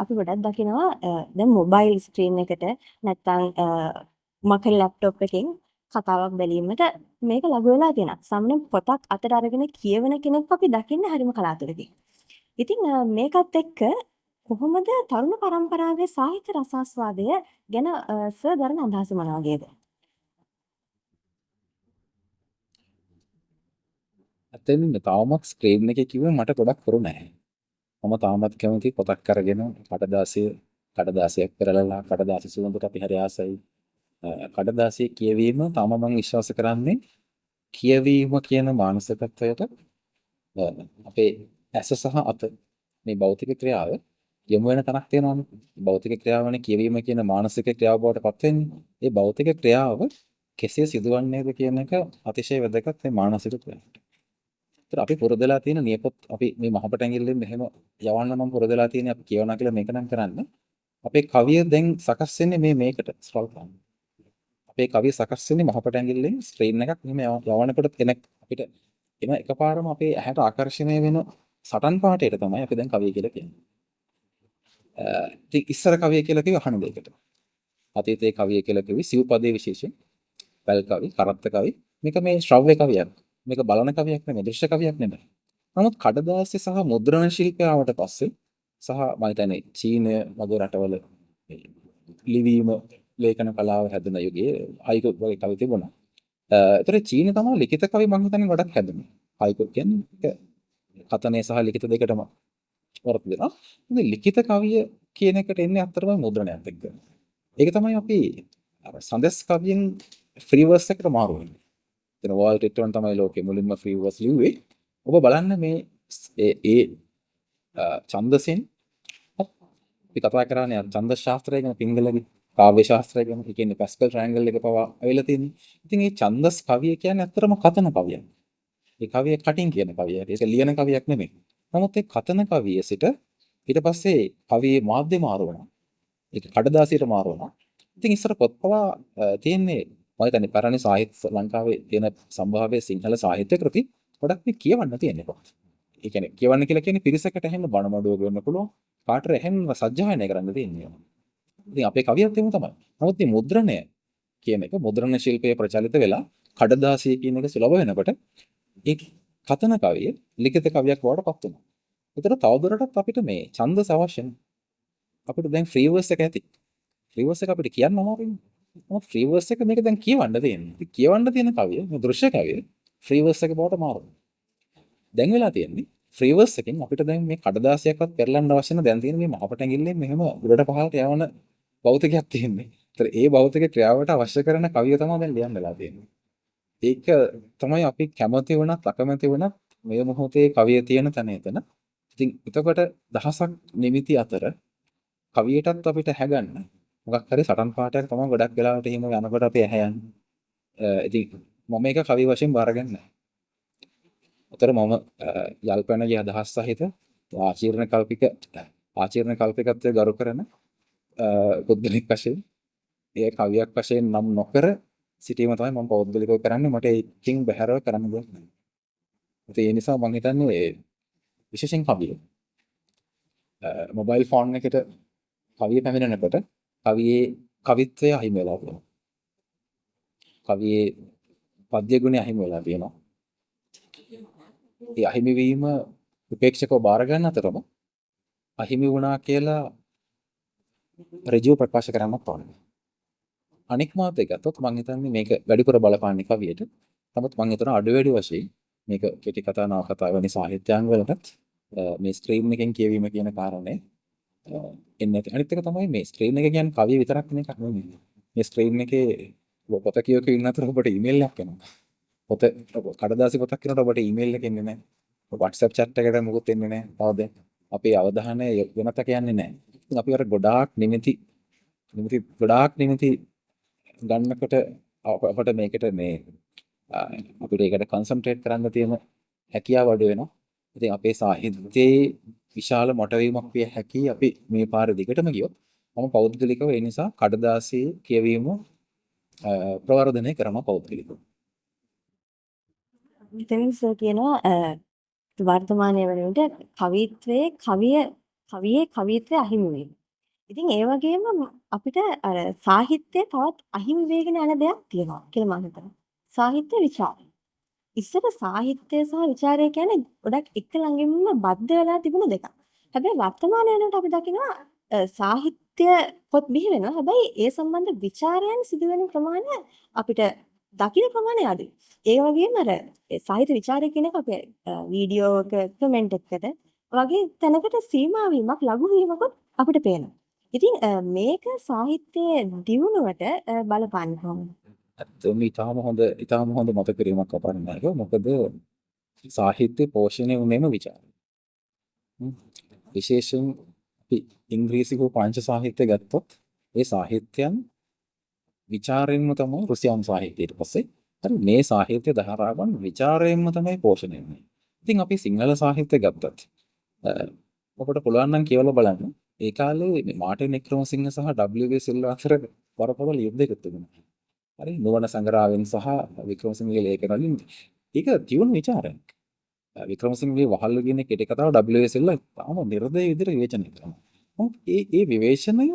අපි ගොඩක් දකිනවා දැන් මොබයිල් ස්ක්‍රීන් එකට නැත්නම් මකර ලැප්ටොප් එකකින් කතාවක් බැලීමට මේක ලඟු වෙලා තියෙනවා. සාමාන්‍යයෙන් පොතක් අතට අරගෙන කියවන කෙනෙක් අපි දකින්නේ හරිම කලාතුරකින්. ඉතින් මේකත් එක්ක කොහොමද තරුණ පරම්පරාවේ සාහිත්‍ය රසාස්වාදය ගැන සර් දරන අදහස මොන වගේද? ඇත්තෙන්ම තාමත් ස්ක්‍රීන් එකේ කිව්වේ මට ගොඩක් කරු නැහැ. මම තාමත් කැමති පොතක් අරගෙන කඩදාසියක් පෙරලලා කඩදාසි සුවඳට අපි හරි ආසයි. කඩදාසියේ කියවීම තාම මම විශ්වාස කරන්නේ කියවීම කියන මානසිකත්වයට අපේ ඇස සහ අත මේ භෞතික ක්‍රියාව යොමු වෙන තැනක් තියෙනවානේ. භෞතික ක්‍රියාවනේ කියවීම කියන මානසික ක්‍රියාව බවට පත් වෙන්නේ. ඒ භෞතික ක්‍රියාව කෙසේ සිදුවන්නේද කියන එක අතිශය වැදගත් මේ මානසික ක්‍රියාවට. ඒතර අපි පුරුදුලා තියෙන නියපොත් අපි මේ මහපට ඇඟිල්ලෙන් මෙහෙම යවන්න නම් පුරුදුලා තියෙන්නේ අපි කියවනවා කියලා මේක නම් කරන්නේ. අපේ කවිය දැන් සකස් වෙන්නේ මේකට ස්ක්‍රෝල් කරන්න. අපේ කවිය සකස් වෙන්නේ මහපට ඇඟිල්ලෙන් ස්ක්‍රීන් එකක් මෙහෙම යවනකොට එන අපිට එන එකපාරම අපේ ඇහැට ආකර්ෂණය වෙන සටන් පාටයට තමයි අපි දැන් කවිය කියලා කියන්නේ. ඉතින් ඉස්සර කවිය කියලා කිව්ව අහන දෙයකට. අතීතයේ කවිය කියලා කිව්වේ සිව්පදයේ විශේෂයෙන් පැල් කවි, කරත්ත කවි. මේක මේ ශ්‍රව්‍ය කවියක්. මේක බලන කවියක් නෙමෙයි, දෘශ්‍ය කවියක් නෙමෙයි. නමුත් කඩදාසි සහ මුද්‍රණ ශිල්පය ආවට පස්සේ සහ මම හිතන්නේ චීනය වගේ රටවල ලිවීම ලේඛන කලාව හැදෙන යුගයේ හයිකු වගේ කවි තිබුණා. ඒතර චීන තමයි ලිඛිත කවි මම හිතන්නේ ගොඩක් හැදුනේ. හයිකු කියන්නේ කතනය සහ ලිඛිත දෙකටම වරත් දෙනවා. ඉතින් ලිඛිත කවිය කියන එකට එන්නේ අත්‍තරම මුද්‍රණයත් එක්ක. ඒක තමයි අපි අර සඳස් කවියෙන් ෆ්‍රී වර්ස් එකට මාරු වෙන්නේ. එතන වෝල් ටිට්වන් තමයි ලෝකෙ මුලින්ම ෆ්‍රී වර්ස් ලිව්වේ. ඔබ බලන්න මේ ඒ ඡන්දසෙන් අපි කතා කරන්නේ ඡන්ද ශාස්ත්‍රය ගැන පිංගලගේ කාව්‍ය ශාස්ත්‍රය ගැන. ඒ කියන්නේ පැස්කල් ට්‍රයැන්ගල් එක පවා අවිලා තියෙන්නේ. ඉතින් මේ ඡන්දස් කවිය කියන්නේ අත්‍තරම කතන කවියක්. ඒ කවිය කටින් කියන කවියක්. ඒක ලියන කවියක් නෙමෙයි. නමුත් ඒ කතන කවිය සිට ඊට පස්සේ කවියේ මාධ්‍ය මාරු වෙනවා. ඒක කඩදාසියට මාරු වෙනවා. ඉතින් ඉස්සර පොත් පවා තියෙන්නේ මම හිතන්නේ පැරණි සාහිත්‍ය ලංකාවේ තියෙන සම්භාව්‍ය සිංහල සාහිත්‍ය කෘති ගොඩක් මේ කියවන්න තියෙන්නේ පොත්. ඒ කියන්නේ කියවන්න කියලා කියන්නේ පිරිසකට ඇහෙන්න බණ මඩුවක වෙන්න පුළුවන්. කාටට ඇහෙන්න සජ්ජායනය කරන්න තියෙන්නේ. ඉතින් අපේ කවියත් එහෙම තමයි. නමුත් මේ මුද්‍රණය කියන එක මුද්‍රණ ශිල්පයේ ප්‍රචලිත වෙලා කඩදාසිය කියන එක සුලභ වෙනකොට ඒ කතන කවිය ලිඛිත කවියක් බවට පත් වෙනවා. ඒතර තවදුරටත් අපිට මේ ඡන්දස අවශ්‍යයි. අපිට දැන් ෆ්‍රී වර්ස් එක ඇති. ෆ්‍රී වර්ස් එක අපිට කියන්න අමාරුයි. මොකද ෆ්‍රී වර්ස් එක මේක දැන් කියවන්න තියෙන්නේ. ඉතින් කියවන්න තියෙන කවිය මේ දෘශ්‍ය කවිය ෆ්‍රී වර්ස් එක බවට මාරුයි. දැන් වෙලා තියෙන්නේ ෆ්‍රී වර්ස් එකෙන් අපිට දැන් මේ කඩදාසියක්වත් පෙරලන්න අවශ්‍ය නැහැ. දැන් තියෙන මේ මහපට ඇඟිල්ලෙන් මෙහෙම උඩට පහළට යවන භෞතිකයක් තියෙන්නේ. ඒතර ඒ භෞතික ක්‍රියාවට අවශ්‍ය කරන කවිය තමයි දැන් ලියන්න වෙලා තියෙන්නේ. ඒක තමයි අපි කැමති වුණත් අකමැති වුණත් මේ මොහොතේ කවිය තියෙන තැන එතන. ඉතින් එතකොට දහසක් නිමිති අතර කවියටත් අපිට හැගන්න මොකක් හරි සටන් පාඨයක් තමයි ගොඩක් වෙලාවට එහෙම යනකොට අපි ඇහැ යන්නේ. ඉතින් මම මේක කවි වශයෙන් බාරගන්නේ නැහැ. උතර මම යල්පැනගේ අදහස් සහිත ආචීර්ණ කල්පිකත්වයේ ගරු කරන පුද්ගලික වශයෙන් ඒ කවියක් වශයෙන් නම් නොකර සිටීම තමයි මම පෞද්ගලිකව කරන්නේ. මට ඒකින් බැහැරව කරන්න දෙයක් නැහැ. ඒ නිසා මම හිතන්නේ විශේෂයෙන් කවිය මොබයිල් ෆෝන් එකට කවිය පැමිණෙනකොට කවියේ කවිත්වය අහිමි වෙලා තියෙනවා. කවියේ පද්‍ය ගුණය අහිමි වෙලා තියෙනවා. ඒ අහිමි වීම උපේක්ෂකව බාර ගන්න අතරම අහිමි වුණා කියලා ඍජුව ප්‍රකාශ කරන්නත් ඕනේ. අනික් මාත් එක ගත්තොත් මම හිතන්නේ මේක වැඩිපුර බලපාන්නේ කවියට. නමුත් මම හිතනවා අඩු වැඩි වශයෙන් මේක කෙටි කතා නවකතා වැනි සාහිත්‍යාංග වලටත් මේ ස්ට්‍රීම් එකෙන් කියවීම කියන කාරණේ එන්නේ. අනිත් එක තමයි මේ ස්ක්‍රීන් එක කියන්නේ කවිය විතරක් නෙක නෙමෙයි. මේ ස්ක්‍රීන් එකේ පොත කියවක ඉන්න අතර ඔබට ඊමේල් එකක් එනවා. පොත කඩදාසි පොතක් කියනකොට ඔබට ඊමේල් එක එන්නේ නැහැ. WhatsApp chat එකට මොකුත් එන්නේ නැහැ. තවද අපේ අවධානය වෙනතක යන්නේ නැහැ. ඉතින් අපි අර ගොඩාක් නිමිති ගන්නකොට අපිට මේකට මේ අපිට ඒකට කන්සන්ට්‍රේට් කරන්න තියෙන හැකියාව අඩු වෙනවා. ඉතින් අපේ සාහිත්‍යයේ විශාල මොටවීමක් විය හැකි අපි මේ පාර දිගටම ගියොත් මම පෞද්ගලිකව ඒ නිසා කඩදාසියේ කියවීම ප්‍රවර්ධනය කරනවා පෞද්ගලිකව. මෙතනින් සර් කියනවා වර්තමානයේ වන විට කවිත්වයේ කවියේ කවිත්වය අහිමි වීම. ඉතින් ඒ වගේම අපිට අර සාහිත්‍යයේ තවත් අහිමි වෙගෙන යන දෙයක් තියෙනවා කියලා මම හිතනවා. සාහිත්‍ය විචාරය. ඉස්සර සාහිත්‍යය සහ විචාරය කියන්නේ ගොඩක් එක ළඟින්ම බද්ධ වෙලා තිබුණු දෙකක්. හැබැයි වර්තමාන වෙනකොට අපි දකිනවා සාහිත්‍ය පොත් බිහි වෙනවා. හැබැයි ඒ සම්බන්ධ විචාරයන් සිදුවෙන ප්‍රමාණය අපිට දකින ප්‍රමාණය අඩුයි. ඒ වගේම අර සාහිත්‍ය විචාරය කියන එක අපේ වීඩියෝ එක කමෙන්ට් එකකට වගේ තැනකට සීමා වීමක් ලඝු වීමකුත් අපිට පේනවා. ඉතින් මේක සාහිත්‍යයේ දියුණුවට බලපාන්න කොහොමද? ඇත්තම ඉතාම හොඳ මත කිරීමක් අපන්න එක. මොකද සාහිත්‍ය පෝෂණය වුණේම විචාරය. විශේෂයෙන් අපි ඉංග්‍රීසි හෝ පංච සාහිත්‍ය ගත්තොත් ඒ සාහිත්‍යයන් විචාරයෙන්ම තමයි රුසියානු සාහිත්‍යයට පස්සේ හරි මේ සාහිත්‍ය ධාරාවන් විචාරයෙන්ම තමයි පෝෂණය වෙන්නේ. ඉතින් අපි සිංහල සාහිත්‍ය ගත්තත් ඔබට පුළුවන් නම් කියවලා බලන්න. ඒ කාලේ මේ මාර්ටින් වික්‍රමසිංහ සහ W.B. සිල්වා අතර බරපතල යුද්ධයක් තිබුණා. හරි නුවණ සංග්‍රහයෙන් සහ වික්‍රමසිංහගේ ලේඛන වලින් ඒක තියුණු විචාරයක්. වික්‍රමසිංහගේ වහල්ලු කියන කෙටි කතාව W.B. සිල්වා තාම නිර්දය විදිහට විවේචනය කරනවා. නමුත් ඒ විවේචනය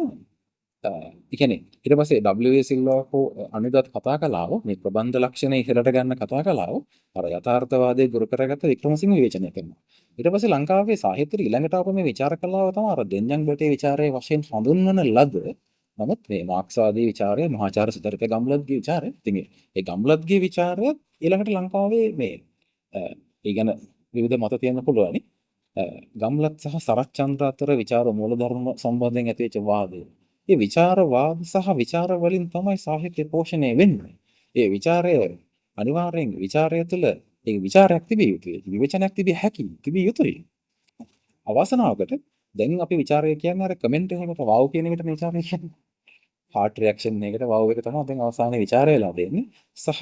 කියන්නේ ඊට පස්සේ W.A. සිල්වා හෝ අනුදත් කතා කළාව මේ ප්‍රබන්ධ ලක්ෂණ ඉහළට ගන්න කතා කළාව අර යථාර්ථවාදයේ ගුරු කරගත්ත වික්‍රමසිංහ විවේචනය කරනවා. ඊට පස්සේ ලංකාවේ සාහිත්‍යයේ ඊළඟට ආපු මේ විචාර කලාව තමයි අර දෙඤ්ඤම් බටේ විචාරයේ වශයෙන් හඳුන්වන ලද. නමුත් මේ මාක්ස්වාදී විචාරය මහාචාර්ය සුදර්පේ ගම්ලත්ගේ විචාරය. ඉතින් ඒ ගම්ලත්ගේ විචාරය ඊළඟට ලංකාවේ මේ ඒ ගැන විවිධ මත තියෙන්න පුළුවනි. ගම්ලත් සහ සරච්චන්ද්‍ර අතර විචාර මූලධර්ම සම්බන්ධයෙන් ඇතිවෙච්ච වාදය. ඒ විචාරවාද සහ විචාර වලින් තමයි සාහිත්‍ය පෝෂණය වෙන්නේ. ඒ විචාරය අනිවාර්යෙන් විචාරය තුළ ඒ විචාරයක් තිබිය යුතුයි. විවේචනයක් තිබිය හැකි තිබිය යුතුයි. අවසනාවකට දැන් අපි විචාරය කියන්නේ අර කමෙන්ට් එකකට වව් කියන එකට මේ විචාරය කියන්නේ. හાર્ට් රියැක්ෂන් එකකට වව් එක තමයි දැන් අවසානයේ විචාරය වෙලා දෙන්නේ. සහ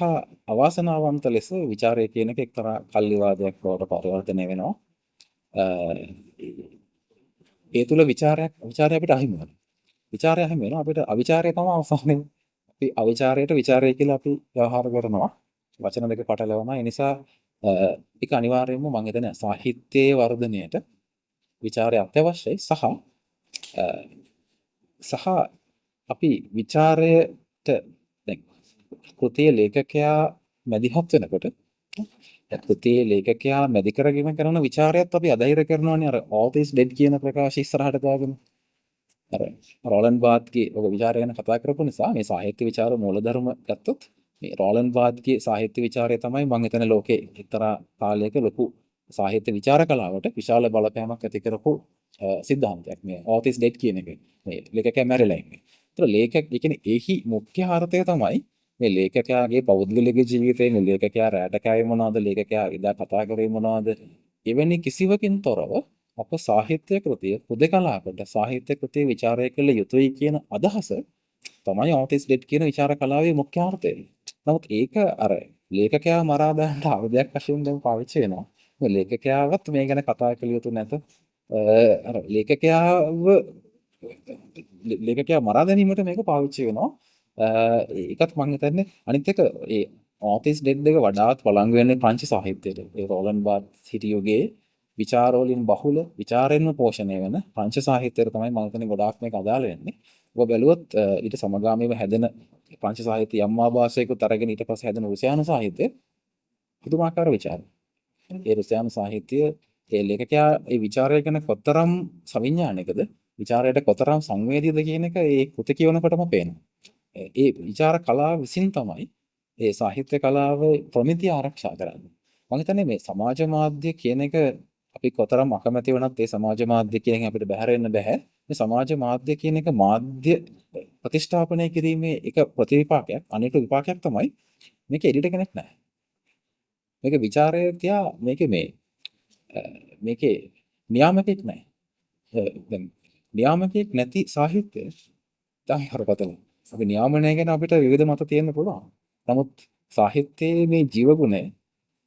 අවාසනාවන්ත ලෙස විචාරය කියන එක එක්තරා කල්ලිවාදයක් බවට පරිවර්තනය වෙනවා. ඒ තුළ විචාරය අපිට අහිමි වෙනවා. විචාරය අහිමි වෙනවා. අපිට අවිචාරය තමයි අවසානයේ අපි අවිචාරයට විචාරය කියලා අපි ව්‍යවහාර කරනවා. වචන දෙක පටලවනවා. ඒ නිසා ඒක අනිවාර්යයෙන්ම මම හිතන්නේ සාහිත්‍යයේ වර්ධනයට විචාරය අත්‍යවශ්‍යයි සහ අපි විචාරයට දැන් කෘතියේ ලේඛකයා මැදිහත් වෙනකොට කෘතියේ ලේඛකයා මැදි කරගෙන කරන විචාරයත් අපි අධෛර්ය කරනවානේ අර all is dead කියන ප්‍රකාශය ඉස්සරහට දාගෙන අර රෝලන් බාත්ගේ ඔක විචාරය ගැන කතා කරපු නිසා මේ සාහිත්‍ය විචාර මූලධර්ම ගත්තොත් මේ රෝලන් බාත්ගේ සාහිත්‍ය විචාරය තමයි මම හිතන්නේ ලෝකේ එක්තරා කාලයක ලොකු සාහිත්‍ය විචාර කලාවට විශාල බලපෑමක් ඇති කරපු සිද්ධාන්තයක් මේ all is dead කියන එක. මේ ලේඛකයා මැරිලා ඉන්නේ. ඒතර ලේඛක ඒ කියන්නේ එහි මුඛ්‍ය අර්ථය තමයි මේ ලේඛකයාගේ පෞද්ගලික ජීවිතයේ මේ ලේඛකයා රැට කෑවේ මොනවද ලේඛකයා ඉදා කතා කරේ මොනවද එවැනි කිසිවකින් තොරව අප සාහිත්‍ය කෘතිය හුදකලාවට සාහිත්‍ය කෘතිය විචාරය කළ යුතුයි කියන අදහස තමයි all is dead කියන විචාර කලාවේ මුඛ්‍ය අර්ථය. නමුත් ඒක අර ලේඛකයා මරා දාන්න අවධයක් වශයෙන් දැන් පාවිච්චි වෙනවා. මේ ලේඛකයාවත් මේ ගැන කතා කළ යුතු නැත. අර ලේඛකයා මරා දැමීමට මේක පාවිච්චි වෙනවා. ඒකත් මම හිතන්නේ අනිත් එක ඒ ආටිස් ඩෙඩ් එක වඩාත් වළංගු වෙන්නේ ප්‍රංශ සාහිත්‍යයට. ඒ රෝලන් බාත් හිටියෝගේ විචාරවලින් බහුල විචාරයෙන්ම පෝෂණය වෙන ප්‍රංශ සාහිත්‍යයට තමයි මම හිතන්නේ ගොඩාක් මේක අදාළ වෙන්නේ. ඔබ බැලුවොත් ඊට සමගාමීව හැදෙන ප්‍රංශ සාහිත්‍ය යම් ආభాසයකට අරගෙන ඊට පස්සේ හැදෙන රුසියානු සාහිත්‍ය පුදුමාකාර විචාර. ඒ රුසියානු සාහිත්‍ය ඒ ලේඛකයා ඒ විචාරය ගැන කොතරම් සවිඥානිකද විචාරයට කොතරම් සංවේදීද කියන එක ඒ කෘති කියවනකොටම පේනවා. ඒ විචාර කලාව විසින් තමයි ඒ සාහිත්‍ය කලාව ප්‍රමිතිය ආරක්ෂා කරන්නේ. මම හිතන්නේ මේ සමාජ මාධ්‍ය කියන එක අපි කොතරම් අකමැති වුණත් ඒ සමාජ මාධ්‍ය කියන එක අපිට බැහැර වෙන්න බෑ. මේ සමාජ මාධ්‍ය කියන එක මාධ්‍ය ප්‍රතිස්ථාපනය කිරීමේ එක ප්‍රතිවිපාකයක් අනික විපාකයක් තමයි මේක එඩිටර් කෙනෙක් නැහැ. මේක විචාරය තියා මේකේ නියාමකෙක් නැහැ. දැන් නියාමකෙක් නැති සාහිත්‍ය තමයි හරපතල. අපි නියාමනය ගැන අපිට විවිධ මත තියෙන්න පුළුවන්. නමුත් සාහිත්‍යයේ මේ ජීවගුණය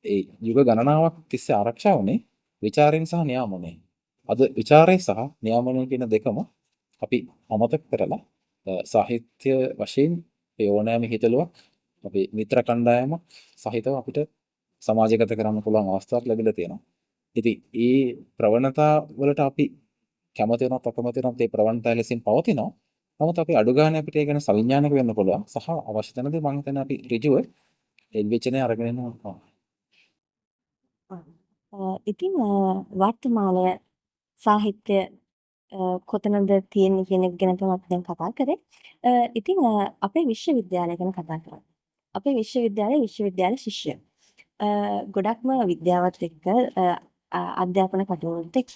ඒ යුග ගණනාවක් තිස්සේ ආරක්ෂා වුණේ විචාරයෙන් සහ නියාමනයෙන්. අද විචාරය සහ නියාමනය කියන දෙකම අපි අමතක කරලා සාහිත්‍ය වශයෙන් ඒ ඕනෑම හිතලුවක් අපේ මිත්‍ර කණ්ඩායමක් සහිතව අපිට සමාජගත කරන්න පුළුවන් අවස්ථාවක් ලැබිලා තියෙනවා. ඉතින් ඒ ප්‍රවණතා වලට අපි කැමති වෙනත් අකමැති වෙනත් ඒ ප්‍රවණතාවය ලෙසින් පවතිනවා. නමුත් අපි අඩු ගානේ අපිට ඒ ගැන සවිඥානික වෙන්න පුළුවන්. සහ අවශ්‍ය තැනදී මම හිතන්නේ අපි ඍජුව ඒ විචනය අරගෙන යනවා. ඉතින් වර්තමානය සාහිත්‍ය කොතනද තියෙන්නේ කියන එක ගැන තමයි අපි දැන් කතා කරේ. ඉතින් අපේ විශ්වවිද්‍යාලය ගැන කතා කරමු. අපේ විශ්වවිද්‍යාල ශිෂ්‍ය ගොඩක්ම විද්‍යාවත් එක්ක අධ්‍යාපන කටයුතුත් එක්ක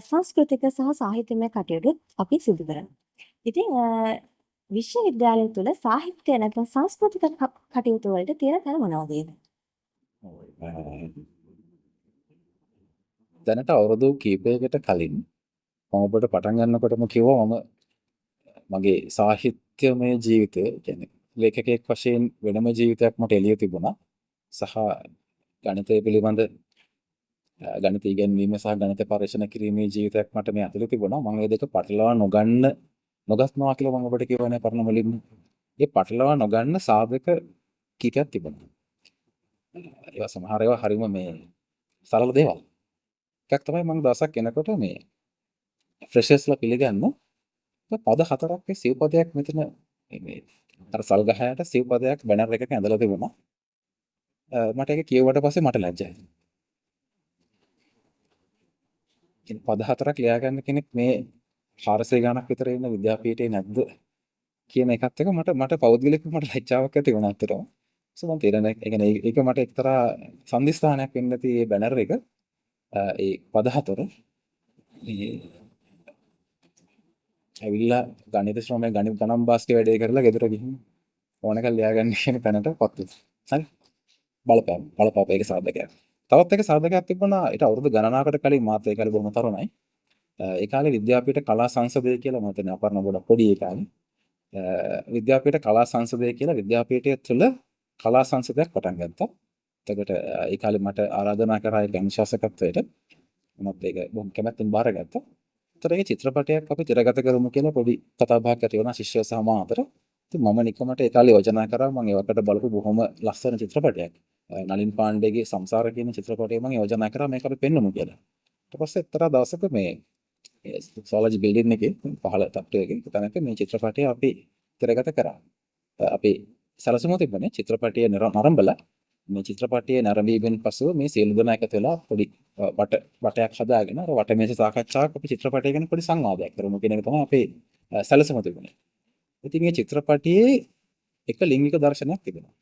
සංස්කෘතික සහ සාහිත්‍යමය කටයුතු අපි සිදු කරනවා. ඉතින් විශ්වවිද්‍යාලය තුළ සාහිත්‍ය නැත්නම් සංස්කෘතික කටයුතු වලට තියෙන තැන මොනවද? දැනට අවුරුදු කීපයකට කලින් මම ඔබට පටන් ගන්නකොටම කිව්වා මම මගේ සාහිත්‍යමය ජීවිතය කියන්නේ ලේඛකයෙක් වශයෙන් වෙනම ජීවිතයක් මට එළිය තිබුණා. සහ ගණිතය පිළිබඳ ගණිත ඉගෙනීම සහ ගණිත පරීක්ෂණ කිරීමේ ජීවිතයක් මට මේ අතුලේ තිබුණා. මම මේ දෙක පටලවා නොගන්නවා කියලා මම ඔබට කියවනේ පරණ මුලින්ම. ඒ පටලවා නොගන්න සාධක කීපයක් තිබුණා. ඒවා සමහර ඒවා හරිම මේ සරල දේවල්. එකක් තමයි මම දවසක් එනකොට මේ ෆ්‍රෙෂර්ස්ලා පිළිගන්න පද හතරක් මේ සිව්පදයක් මෙතන මේ අර සල්ගහයට සිව්පදයක් බැනර් එකක ඇඳලා තිබුණා. මට ඒක කියුවට පස්සේ මට ලැජ්ජයි. පද හතරක් ලියා ගන්න කෙනෙක් මේ 400 ගණක් විතර ඉන්න විද්‍යාපීඨේ නැද්ද කියන එකත් එක මට පෞද්ගලිකව මට ලැජ්ජාවක් ඇති වුණා අතරම. මම තේරෙන්නේ ඒ කියන්නේ ඒක මට එක්තරා සම්දිස්ථානයක් වෙන්න නැති මේ බැනර් එක ඒ පද හතර මේ ඇවිල්ලා ගණිත ශ්‍රමයේ ගණිත ගණන් බාස්කේ වැඩේ කරලා ගෙදර ගිහින් ඕනකල් ලියාගන්න කියන තැනටපත් වුණා. හරි. බලපෑම ඒක සාධකයක්. තවත් එක සාධකයක් තිබුණා ඊට අවුරුදු ගණනාවකට කලින් මාත් ඒ කාලේ බොහොම තරුණයි. ඒ කාලේ විද්‍යාපීඨ කලා සංසදය කියලා මම හිතන්නේ අපර්ණ ගොඩක් පොඩි ඒ කාලේ. විද්‍යාපීඨ කලා සංසදය කියලා විද්‍යාපීඨය තුළ කලා සංසදයක් පටන් ගත්තා. එතකොට ඒ කාලේ මට ආරාධනා කරා ඒ අනුශාසකත්වයට. මමත් ඒක බොහොම කැමැත්තෙන් බාරගත්තා. ඒතර ඒ චිත්‍රපටයක් අපි තිරගත කරමු කියලා පොඩි කතා බහක් ඇති වුණා ශිෂ්‍යයෝ සහ මා අතර. ඉතින් මම නිකමට ඒ කාලේ යෝජනා කරා මම ඒවකට බලපු බොහොම ලස්සන චිත්‍රපටයක්. නලින් පාණ්ඩේගේ සංසාර කියන චිත්‍රපටය මම යෝජනා කරා මේක අපි පෙන්වමු කියලා. ඊට පස්සේ එක්තරා දවසක මේ සෝලජි බිල්ඩින් එකේ පහළ තත්ත්වයකින් තැනක මේ චිත්‍රපටය අපි තිරගත කරා. අපි සැලසුම තිබුණේ චිත්‍රපටය නරඹලා මේ චිත්‍රපටයේ නරඹීමෙන් පසුව මේ සියලු දෙනා එකතු වෙලා පොඩි වටයක් හදාගෙන අර වටමේස සාකච්ඡාවක් අපි චිත්‍රපටය ගැන පොඩි සංවාදයක් කරමු කියන එක තමයි අපේ සැලසුම තිබුණේ. ඉතින් මේ චිත්‍රපටයේ එක ලිංගික දර්ශනයක් තිබෙනවා.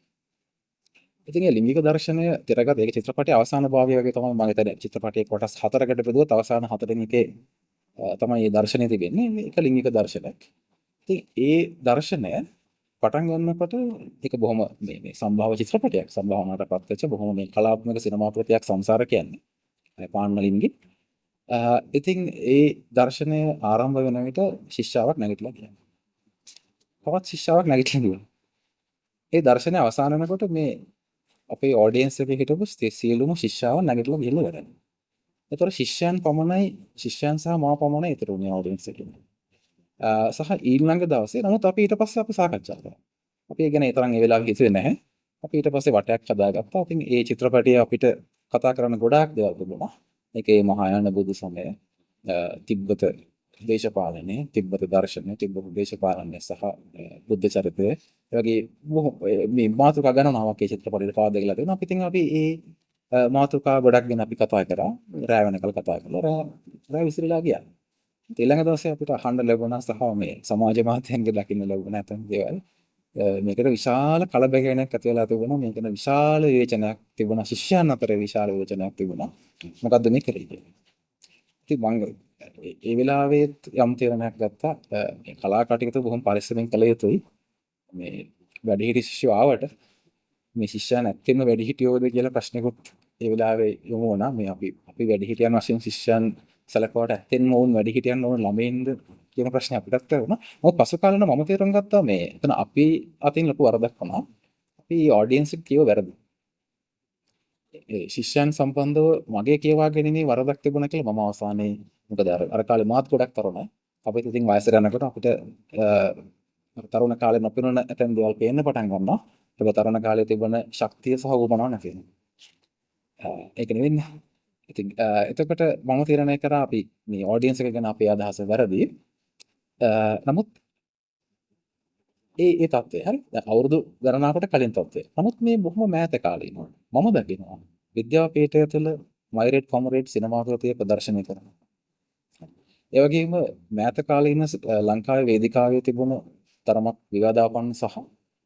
ඉතින් මේ ලිංගික දර්ශනය තිරගත ඒක චිත්‍රපටයේ අවසාන භාගය වගේ තමයි මම හිතන්නේ. චිත්‍රපටයේ කොටස් 4කට බෙදුවොත් අවසාන 4 වෙනි එකේ තමයි මේ දර්ශනය තිබෙන්නේ. මේක ලිංගික දර්ශනයක්. ඉතින් ඒ දර්ශනය පටන් ගන්නකොට ඒක බොහොම මේ සම්භාව චිත්‍රපටයක්. සම්භාවනාවට පත් වෙච්ච බොහොම මේ කලාත්මක සිනමා ප්‍රතියක් සංසාර කියන්නේ. පාන්නලින්ගේ. ඉතින් ඒ දර්ශනය ආරම්භ වෙන විට ශිෂ්‍යාවක් නැගිටලා ගියා. තවත් ශිෂ්‍යාවක් නැගිටලා ගියා. ඒ දර්ශනය අවසන් වෙනකොට මේ අපේ ඔඩියන්ස් එකේ හිටපු සියලුම ශිෂ්‍යාවන් නැගිටලා ගිහිල්ලා වැඩ. ඒතර ශිෂ්‍යයන් සහ මා පමණයි ඉතුරු වුණේ ඔඩියන්ස් එකේ. සහ ඊළඟ දවසේ නමුත් අපි ඊට පස්සේ අපි සාකච්ඡා කරා. අපි ඒ ගැන ඒ තරම් ඒ වෙලාවේ හිතුවේ නැහැ. අපි ඊට පස්සේ වටයක් හදාගත්තා. ඉතින් ඒ චිත්‍රපටය අපිට කතා කරන්න ගොඩාක් දේවල් තිබුණා. ඒකේ මහායාන බුදු සමය, තිබ්බත දේශපාලනය, තිබ්බත දර්ශනය, තිබ්බත දේශපාලනය සහ බුද්ධ චරිතය. ඒ වගේ මේ මාතෘකා ගණනාවක් ඒ චිත්‍රපටයට පාදගලා තිබුණා. අපි ඉතින් ඒ මාතෘකා ගොඩක් ගැන අපි කතා කරා. රෑ වෙනකල් කතා කළා. රෑ විසිරලා ගියා. ඊළඟ දවසේ අපිට අහන්න ලැබුණා සහ මේ සමාජ මාධ්‍යයන්ගේ දකින්න ලැබුණ නැතන් දේවල්. මේකට විශාල කලබගැනීමක් ඇති වෙලා තිබුණා. මේකට විශාල විවේචනයක් තිබුණා. ශිෂ්‍යයන් අතර විශාල විවේචනයක් තිබුණා. මොකද්ද මේ කරේ කියලා. ඉතින් මම ඒ වෙලාවේ යම් තීරණයක් ගත්තා. මේ කලා කටයුතු බොහොම පරිස්සමෙන් කළ යුතුයි. මේ වැඩිහිටි ශිෂ්‍යෝ ආවට මේ ශිෂ්‍යයන් ඇත්තෙන්ම වැඩිහිටියෝද කියලා ප්‍රශ්නකුත් ඒ වෙලාවේ යොමු වුණා. මේ අපි වැඩිහිටියන් වශයෙන් ශිෂ්‍යයන් සැලකුවාට ඇත්තෙන්ම වුන් වැඩිහිටියන් ඕන ළමයින්ද කියන ප්‍රශ්නේ අපිටත් වුණා. මොකද පසු කාලෙන මම තේරුම් ගත්තා මේ එතන අපි අතින් ලොකු වරදක් වුණා. අපි ඔඩියන්ස් එක කියව වැරදි. ඒ ශිෂ්‍යයන් සම්බන්ධව මගේ කියවා ගැනීමේ වරදක් තිබුණා කියලා මම අවසානයේ මොකද අර කාලේ මාත් ගොඩක් තරුණයි. අපිට ඉතින් වයසට යනකොට අපිට තරුණ කාලේ නොපෙනුන ඇතැම් දේවල් පේන්න පටන් ගන්නවා. ඒක තරුණ කාලේ තිබුණ ශක්තිය සහ උවමනාව නැති වෙනවා. ඒක නෙවෙන්නේ. ඉතින් එතකොට මම තීරණය කරා අපි මේ ඔඩියන්ස් එක ගැන අපේ අදහස වැරදි. නමුත් ඒ තත්ත්වය හරි දැන් අවුරුදු ගණනාවකට කලින් තත්ත්වය. නමුත් මේ බොහොම මෑත කාලීනව මම දකිනවා විද්‍යාපීඨය තුළ මයිරේට් කොමරේට් සිනමා කෘතිය ප්‍රදර්ශනය කරනවා. ඒ වගේම මෑත කාලීන ලංකාවේ වේදිකාවේ තිබුණු තරමක් විවාදාපන්න සහ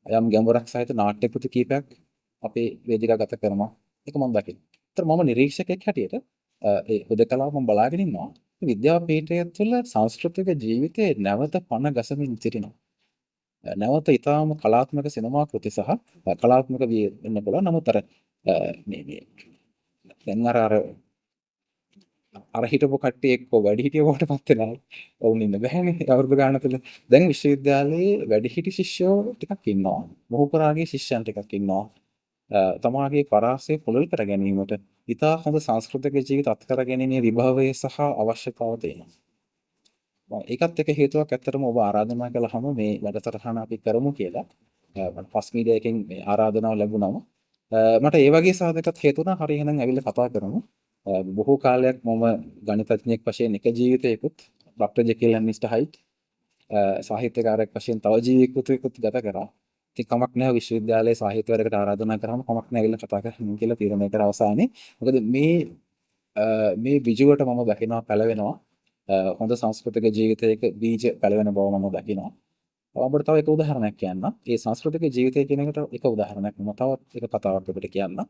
යම් ගැඹුරක් සහිත නාට්‍ය කෘති කීපයක් අපේ වේදිකාගත කරනවා. ඒක මම දකිනවා. ඒතර මම නිරීක්ෂකයෙක් හැටියට ඒ හුදකලාව මම බලාගෙන ඉන්නවා. විද්‍යාපීඨය තුළ සංස්කෘතික ජීවිතයේ නැවත පණ ගසමින් සිටිනවා. නැවත ඊටාම කලාත්මක සිනමා කෘති සහ කලාත්මක වෙන්න පුළුවන්. නමුත් අර මේ දැන් අර හිටපු කට්ටිය එක්ක වැඩිහිටියෝ බවට පත් වෙනවා. වුන් ඉන්න බෑනේ අවුරුදු ගානක තුළ. දැන් විශ්වවිද්‍යාලයේ වැඩිහිටි ශිෂ්‍යයෝ ටිකක් ඉන්නවා. මොහුපුරාගේ ශිෂ්‍යයන් ටිකක් ඉන්නවා. තමාගේ පරාසය පුළුල් කර ගැනීමට ඉතා හොඳ සංස්කෘතික ජීවිත අත්කර ගැනීමේ විභවය සහ අවශ්‍යතාව තියෙනවා. ඒකත් එක හේතුවක් ඇත්තටම ඔබ ආරාධනා කළාම මේ වැඩසටහන අපි කරමු කියලා. මට පස් මීඩියා එකෙන් මේ ආරාධනාව ලැබුණම මට ඒ වගේ සාධකත් හේතු වුණා. හරි එහෙනම් ඇවිල්ලා කතා කරමු. බොහෝ කාලයක් මම ගණිතඥයෙක් වශයෙන් එක ජීවිතයකුත් ඩොක්ටර් ජෙකිල් ඇන්ඩ් මිස්ටර් හයිඩ් සාහිත්‍යකාරයෙක් වශයෙන් තව ජීවිතයකුත් ගත කරා. ඉතින් කමක් නැහැ විශ්වවිද්‍යාලයේ සාහිත්‍ය වැඩකට ආරාධනා කරාම කමක් නැහැ ඇවිල්ලා කතා කරන්න කියලා තීරණය කර අවසානයේ. මොකද මේ විජුවට මම දකිනවා පැලවෙනවා. හොඳ සංස්කෘතික ජීවිතයක බීජ පැලවෙන බව මම දකිනවා. ඔබට තව එක උදාහරණයක් කියන්නම්. මේ සංස්කෘතික ජීවිතය කියන එකට එක උදාහරණයක් මම තවත් එක කතාවක් ඔබට කියන්නම්.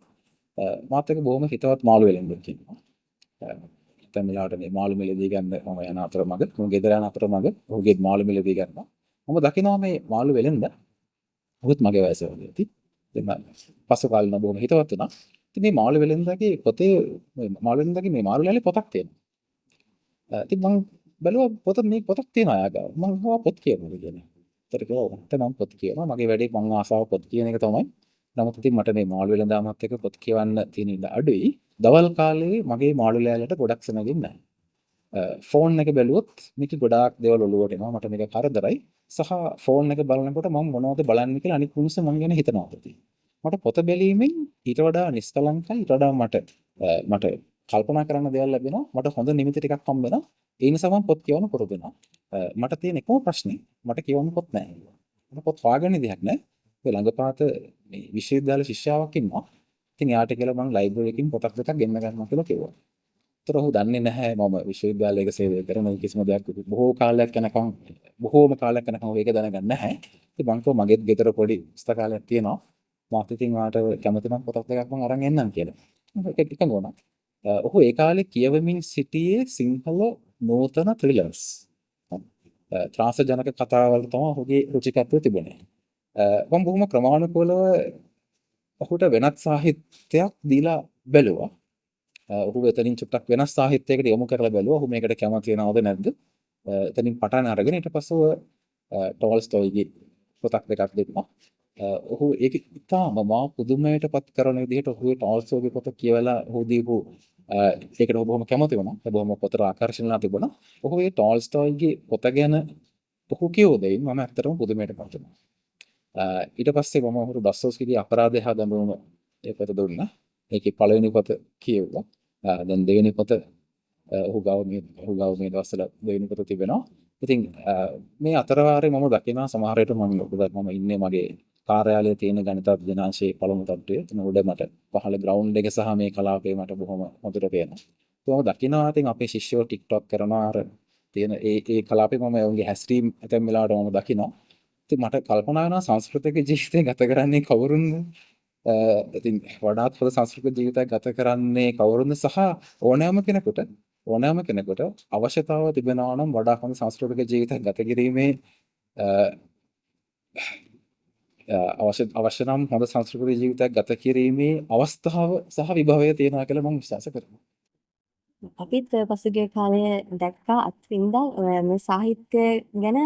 මාත් එක්ක බොහොම හිතවත් මාළු වෙලෙන්දෙක් ඉන්නවා. දැන් මෙලාවට මේ මාළු මිලදී ගන්න මම යන අතරමඟ මම ගෙදර යන අතරමඟ ඔහුගේ මාළු මිලදී ගන්නවා. මම දකිනවා මේ මාළු වෙලෙන්ද ඔහුත් මගේ වයස වගේ ඇති. දැන් පසු කාලින බොහොම හිතවත් වුණා. ඉතින් මේ මාළු වෙලෙන්දගේ පොතේ මාළු වෙලෙන්දගේ මේ මාළු ලෑල්ලේ පොතක් තියෙනවා. ඉතින් මම බැලුවා මේ පොතක් තියෙනවා යාගාව. මම හොවා පොත් කියනවාද කියලා. ඒතර කිව්වා මම පොත් කියනවා. මගේ වැඩේ මම ආසාව පොත් කියන එක තමයි. නමුත් ඉතින් මට මේ මාළු වෙලඳාමත් එක්ක පොත් කියවන්න තියෙන ඉඩ අඩුයි. දවල් කාලේ මගේ මාළු ලෑල්ලට ගොඩක් සෙනගින් නැහැ. ෆෝන් එක බැලුවොත් මේක ගොඩාක් දේවල් ඔලුවට එනවා. මට මේක කරදරයි. සහ ෆෝන් එක බලනකොට මම මොනවද බලන්නේ කියලා අනිත් මිනිස්සු මං ගැන හිතනවා ප්‍රති. මට පොත බැලීමෙන් ඊට වඩා නිස්කලංකයි ඊට වඩා මට කල්පනා කරන්න දේවල් ලැබෙනවා. මට හොඳ නිමිති ටිකක් හම්බ වෙනවා. ඒ නිසා මම පොත් කියවන්න පුරුදු වෙනවා. මට තියෙන එකම ප්‍රශ්නේ මට කියවන්න පොත් නැහැ. මට පොත් හොයාගන්න දෙයක් නැහැ. ඒ ළඟපාත මේ විශ්වවිද්‍යාල ශිෂ්‍යාවක් ඉන්නවා. ඉතින් එයාට කියලා මම ලයිබ්‍රරි එකකින් පොතක් දෙකක් ගෙන්න ගන්නවා කියලා කිව්වා. ඒතර ඔහු දන්නේ නැහැ මම විශ්වවිද්‍යාලයක සේවය කරන කිසිම දෙයක් බොහෝම කාලයක් යනකම් ඒක දැනගන්නේ නැහැ. ඉතින් මං කිව්වා මගේත් ගෙදර පොඩි පුස්තකාලයක් තියෙනවා. මාත් ඉතින් ඔයාට කැමති නම් පොතක් දෙකක් මම අරන් එන්නම් කියලා. ඒක එකඟ වුණා. ඔහු ඒ කාලේ කියවමින් සිටියේ සිංහල නූතන ත්‍රිලර්ස්. ත්‍රාසජනක කතාවල තමයි ඔහුගේ රුචිකත්වය තිබුණේ. මම බොහොම ක්‍රමානුකූලව ඔහුට වෙනත් සාහිත්‍යයක් දීලා බැලුවා. ඔහු එතනින් චුට්ටක් වෙනස් සාහිත්‍යයකට යොමු කරලා බැලුවා. ඔහු මේකට කැමති වෙනවද නැද්ද? එතනින් පටන් අරගෙන ඊට පස්සෙ ටෝල්ස්ටෝයිගේ පොතක් දෙකක් දෙන්නා. ඔහු ඒක ඉතාම මා පුදුමයටපත් කරන විදිහට ඔහු ටෝල්ස්ටෝයිගේ පොත කියවලා ඔහු දීපු ඒකට ඔහු බොහොම කැමති වුණා. ඒ බොහොම පොතට ආකර්ෂණලා තිබුණා. ඔහු ඒ ටෝල්ස්ටෝයිගේ පොත ගැන ඔහු කියව දෙයින් මම ඇත්තටම පුදුමයටපත් වුණා. ඊට පස්සේ මම ඔහුට ඩොස්තෝස්කිගේ අපරාධය හා දඬුවම ඒ පොත දුන්නා. ඒකේ පළවෙනි පොත කියෙව්වා. දැන් දෙවෙනි පොත ඔහු ගාව මේ දවස්වල දෙවෙනි පොත තිබෙනවා. ඉතින් මේ අතරවාරේ මම දකිනවා සමහර විට මම ඉන්නේ මගේ කාර්යාලයේ තියෙන ගණිත අධ්‍යනාංශයේ පළමු තට්ටුවේ. එතන උඩ මට පහළ ග්‍රවුන්ඩ් එක සහ මේ කලාපය මට බොහොම හොඳට පේනවා. මම දකිනවා ඉතින් අපේ ශිෂ්‍යෝ TikTok කරනවා අර තියෙන ඒ කලාපේ මම ඔවුන්ගේ හැස්ටීම් ඇතැම් වෙලාවට මම දකිනවා. ඉතින් මට කල්පනා වෙනවා සංස්කෘතික ජීවිතය ගත කරන්නේ කවුරුන්ද? ඉතින් වඩාත් හොඳ සංස්කෘතික ජීවිතයක් ගත කරන්නේ කවුරුන්ද සහ ඕනෑම කෙනෙකුට අවශ්‍යතාව තිබෙනවා නම් වඩා හොඳ සංස්කෘතික ජීවිතයක් ගත කිරීමේ අවශ්‍ය නම් හොඳ සංස්කෘතික ජීවිතයක් ගත කිරීමේ අවස්ථාව සහ විභවය තියෙනවා කියලා මම විශ්වාස කරනවා. අපිත් පසුගිය කාලේ දැක්කා අත්විඳා මේ සාහිත්‍ය ගැන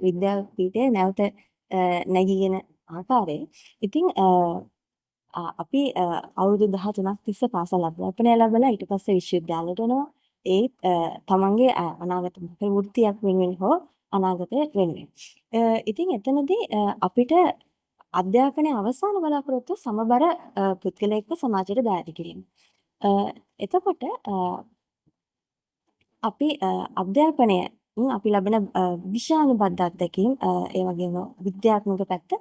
විද්‍යාපීඨයේ නැවත නැගීගෙන ආකාරය. ඉතින් අපි අවුරුදු 13ක් තිස්සේ පාසල් අධ්‍යාපනය ලැබලා ඊට පස්සේ විශ්වවිද්‍යාලයට යනවා. ඒත් තමන්ගේ අනාගත වෘත්තියක් වෙනුවෙන් හෝ අනාගතය වෙනුවෙන්. ඉතින් එතනදී අපිට අධ්‍යාපනයේ අවසාන බලාපොරොත්තුව සමබර පුද්ගලයෙක්ව සමාජයට දායාද කිරීම. එතකොට අපි අධ්‍යාපනය අපි ලබන විෂයානුබද්ධ අත්දැකීම් ඒ වගේම විද්‍යාත්මක පැත්ත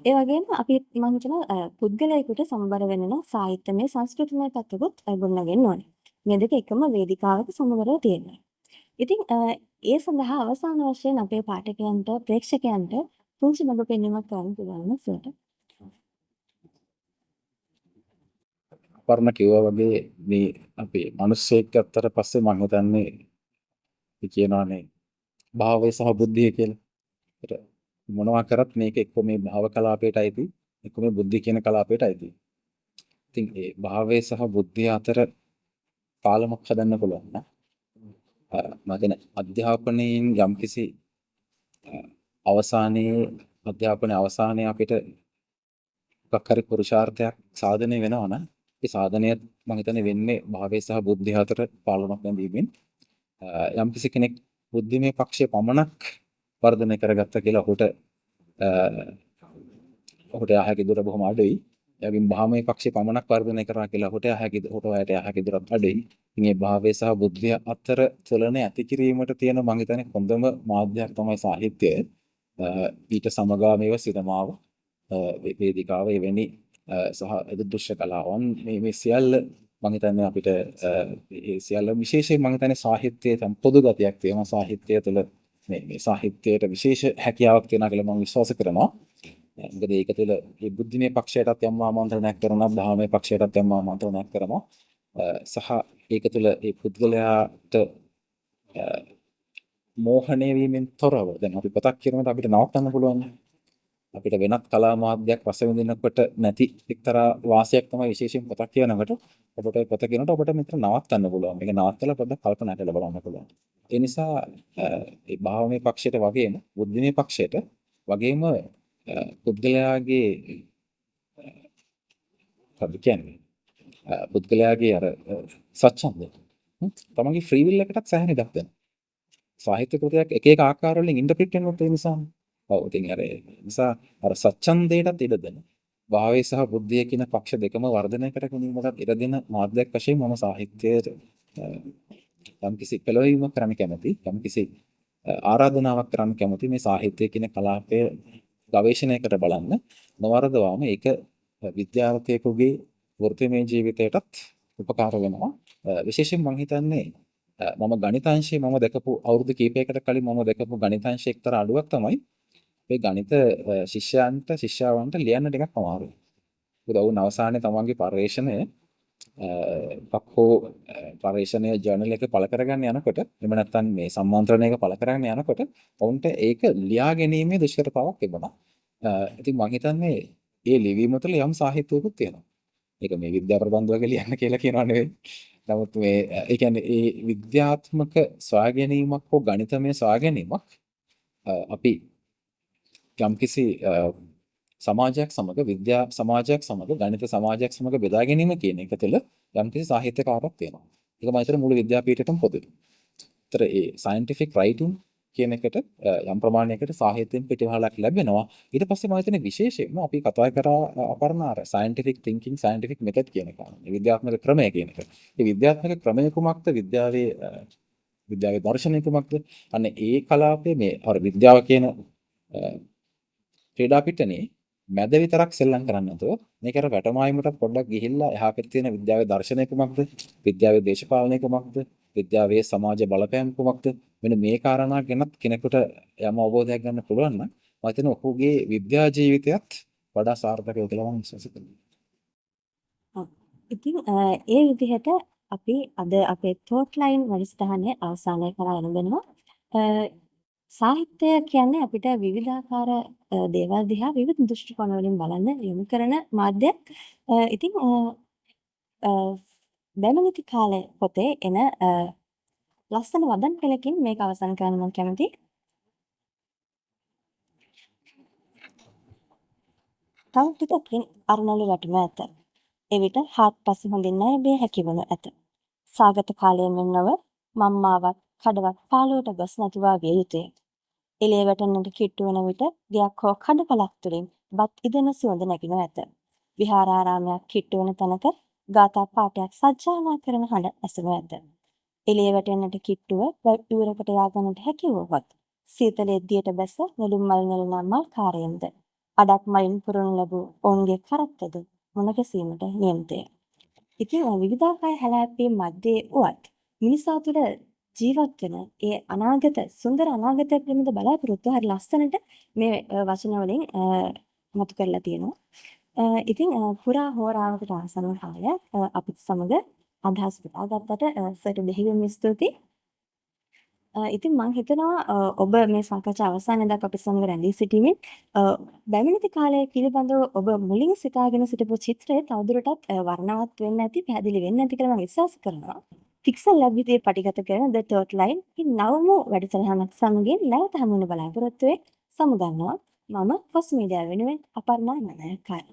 ඒ වගේම අපි මම හිතනවා පුද්ගලයෙකුට සමබර වෙන සාහිත්‍යමය සංස්කෘතිමය පැත්තකුත් ගොඩනගෙන්න ඕනේ. මේ දෙක එකම වේදිකාවක සමබරව තියෙනවා. ඉතින් ඒ සඳහා අවසාන වශයෙන් අපේ පාඨකයන්ට ප්‍රේක්ෂකයන්ට පුංචි මඟ පෙන්වීමක් කරන්න පුළුවන් සර්. පරණ කිව්වා වගේ මේ අපේ මිනිස්සෙක් ගත්තට පස්සේ මම හිතන්නේ කියනවානේ භාවය සහ බුද්ධිය කියලා. ඒකට මොනවා කරත් මේක එක්ක මේ භාව කලාපයට අයිති එක්ක මේ බුද්ධි කියන කලාපයට අයිති. ඉතින් ඒ භාවය සහ බුද්ධිය අතර පාලමක් හදන්න පුළුවන් නා. මම කියන්නේ අධ්‍යාපනයෙන් යම්කිසි අවසානයේ අධ්‍යාපනයේ අවසානයේ අපිට මොකක් හරි පුරුෂාර්ථයක් සාධනය වෙනවා නම් ඒ සාධනය මම හිතන්නේ වෙන්නේ භාවය සහ බුද්ධිය අතර පාලනක් නැදීමෙන්. යම්කිසි කෙනෙක් බුද්ධිමය පක්ෂයේ පමණක් වර්ධනය කරගත්තා කියලා ඔහුට ආහැකි දුර බොහොම අඩුයි. එයාගෙන් භාවමය පක්ෂයේ පමණක් වර්ධනය කරා කියලා ඔහුට ආහැකි දුරත් අඩුයි. ඉතින් මේ භාවය සහ බුද්ධිය අතර තුලනේ ඇති කිරීමට තියෙන මම හිතන්නේ හොඳම මාධ්‍යයක් තමයි සාහිත්‍යය. ඊට සමගාමීව සිනමාව, වේදිකාව එවැනි සහ දෘශ්‍ය කලාවන් මේ සියල්ල මම හිතන්නේ අපිට ඒ සියල්ල විශේෂයෙන් මම හිතන්නේ සාහිත්‍යයේ තම පොදු ගතියක් තියෙනවා. සාහිත්‍යය තුළ මේ සාහිත්‍යයට විශේෂ හැකියාවක් තියෙනවා කියලා මම විශ්වාස කරනවා. මොකද ඒක තුළ මේ බුද්ධිමය පක්ෂයටත් යම් ආමන්ත්‍රණයක් කරනවා, ධර්මමය පක්ෂයටත් යම් ආමන්ත්‍රණයක් කරනවා. සහ ඒක තුළ ඒ පුද්ගලයාට මෝහණය වීමෙන් තොරව දැන් අපි පොතක් කියනකොට අපිට නවත්තන්න පුළුවන්. අපිට වෙනත් කලා මාධ්‍යයක් රස විඳිනකොට නැති එක්තරා වාසියක් තමයි විශේෂයෙන් පොතක් කියනකොට ඔබට පොත කියනකොට ඔබට මෙතන නවත්තන්න පුළුවන්. මේක නවත්තලා පොඩ්ඩක් කල්පනා කරලා බලන්න පුළුවන්. ඒ නිසා ඒ භාවමය පක්ෂයට වගේම බුද්ධිමය පක්ෂයට වගේම පුද්ගලයාගේ පුද්ගලයාගේ අර ස්වච්ඡන්දය තමන්ගේ ෆ්‍රී විල් එකටත් සෑහෙන ඉඩක් දෙනවා. සාහිත්‍ය කෘතියක් එක එක ආකාරවලින් ඉන්ටර්ප්‍රිට් වෙනකොට ඒ නිසා ඔව් ඉතින් අර නිසා අර ස්වච්ඡන්දයටත් ඉඩ දෙන භාවය සහ බුද්ධිය කියන පක්ෂ දෙකම වර්ධනය කර ගැනීමට ඉඩ දෙන මාධ්‍යයක් වශයෙන් මම සාහිත්‍යයට යම්කිසි පෙළවීමක් කරන්න කැමති, යම්කිසි ආරාධනාවක් කරන්න කැමති මේ සාහිත්‍ය කියන කලාපය ගවේෂණය කර බලන්න. නවරදවාම ඒක විද්‍යාර්ථයෙකුගේ වෘත්තිමය ජීවිතයටත් උපකාර වෙනවා. විශේෂයෙන් මම හිතන්නේ මම ගණිතාංශයේ මම දැකපු අවුරුදු කිහිපයකට කලින් මම දැකපු ගණිතාංශයේ එක්තරා අඩුවක් තමයි මේ ගණිත ශිෂ්‍යාවන්ට ලියන්න ටිකක් අමාරුයි. මොකද ඔවුන් අවසානයේ තමන්ගේ පරිශ්‍රණය පරිශ්‍රණය ජර්නල් එක පළ කරගන්න යනකොට එහෙම නැත්නම් මේ සම්මන්ත්‍රණයක පළ කරගන්න යනකොට ඔවුන්ට ඒක ලියා ගැනීමේ දුෂ්කරතාවක් තිබුණා. ඉතින් මම හිතන්නේ ඒ ලිවීම තුළ යම් සාහිත්‍යයකුත් තියෙනවා. ඒක මේ විද්‍යා ප්‍රබන්ධ වගේ ලියන්න කියලා කියනවා නෙවෙයි. නමුත් මේ ඒ කියන්නේ ඒ විද්‍යාත්මක සොයා ගැනීමක් හෝ ගණිතමය සොයා ගැනීමක් අපි යම්කිසි සමාජයක් සමග විද්‍යා සමාජයක් සමග ගණිත සමාජයක් සමග බෙදා ගැනීම කියන එක තුළ යම්කිසි සාහිත්‍යකාරයක් තියෙනවා. ඒක මම හිතන්නේ මුළු විද්‍යාපීඨයටම පොදුයි. ඒතර ඒ සයන්ටිෆික් රයිටින් කියන එකට යම් ප්‍රමාණයකට සාහිත්‍යයෙන් පිටිවහලක් ලැබෙනවා. ඊට පස්සේ මම හිතන්නේ විශේෂයෙන්ම අපි කතා කරා අපරණාර සයන්ටිෆික් තින්කින් සයන්ටිෆික් මෙතඩ් කියන එක. විද්‍යාත්මක ක්‍රමය කියන එක. මේ විද්‍යාත්මක ක්‍රමය කුමක්ද? විද්‍යාවේ දර්ශනය කුමක්ද? අන්න ඒ කලාපයේ මේ අර විද්‍යාව කියන ක්‍රීඩා පිටනේ මැද විතරක් සෙල්ලම් කරන්නේ නැතුව මේක අර වැටමායමට පොඩ්ඩක් ගිහිල්ලා එහා පැත්තේ තියෙන විද්‍යාවේ දර්ශනය කුමක්ද? විද්‍යාවේ දේශපාලනය කුමක්ද? විද්‍යාවේ සමාජ බලපෑම් කුමක්ද? මෙන්න මේ කාරණා ගැනත් කෙනෙකුට යම් අවබෝධයක් ගන්න පුළුවන් නම් මම හිතන්නේ ඔහුගේ විද්‍යා ජීවිතයත් වඩා සාර්ථකයි කියලා මම විශ්වාස කරනවා. ඉතින් ඒ විදිහට අපි අද අපේ තෝට් ලයින් වැඩසටහනේ අවසානය කරා එළඹෙනවා. සාහිත්‍යය කියන්නේ අපිට විවිධාකාර දේවල් දිහා විවිධ දෘෂ්ටි කෝණ වලින් බලන්න යොමු කරන මාධ්‍යයක්. ඉතින් බැලුනිති කාලේ පොතේ එන ලස්සන වදන් පෙළකින් මේක අවසන් කරන්න මම කැමතියි. තව ටිකකින් අරුණළු වැටුණු ඇත. එවිට හාත්පස හොඳින් නැරඹිය හැකි වනු ඇත. සාගත කාලයේ මෙන් නොව මම්මාවත් කඩවත් පාළුවට ගොස් නැතුවා විය යුතුය. එළිය වැටෙන්නට කිට්ටු වන විට ගෙයක් හෝ කඩපලක් තුලින් බත් ඉදෙන සුවඳ නැගිනු ඇත. විහාරාරාමයක් කිට්ටු වන තැනක ගාථා පාඨයක් සජ්ජායනා කරන හඬ ඇසෙනු ඇත. එළිය වැටෙන්නට කිට්ටුව ඉවුරකට යාගන්නට හැකි වුවහොත් සීතලේ දියට බැස නෙළුම් මල් නෙළනා මල් කාරයෙන්ද අඩක් මලින් පුරනු ලැබූ ඔවුන්ගේ කරත්තද මුණ ගැසීමට නියමිතය. ඉතින් විවිධාකාර හැලහැප්පීම් මැද්දේ වුවත් මිනිසා තුළ ජීවත් වෙන ඒ අනාගත සුන්දර අනාගතයක් පිළිබඳ බලාපොරොත්තු හරි ලස්සනට මේ වචන වලින් මතු කරලා තියෙනවා. ඉතින් පුරා හෝරාවකට ආසන්න කාලයක් අපිත් සමග අදහස් පුරාගත්තට සර්ට දෙහිවෙන් ස්තුතියි. ඉතින් මම හිතනවා ඔබ මේ සාකච්ඡා අවසානයේ දක්වා අපි සමග රැඳී සිටීමෙන් බැමිණිති කාලය පිළිබඳව ඔබ මුලින් සිතාගෙන සිටපු චිත්‍රය තවදුරටත් වර්ණවත් වෙන්න ඇති, පැහැදිලි වෙන්න ඇති කියලා මම විශ්වාස කරනවා. පික්සල් ලැබ් විදියේ පටිගත කරන The Thought Line නවම වැඩසටහනක් සමගින් නැවත හමු වෙන බලාපොරොත්තු වෙ සමුගන්නවා. මම ෆොස් මීඩියා වෙනුවෙන් අපර්ණා නනායකයි.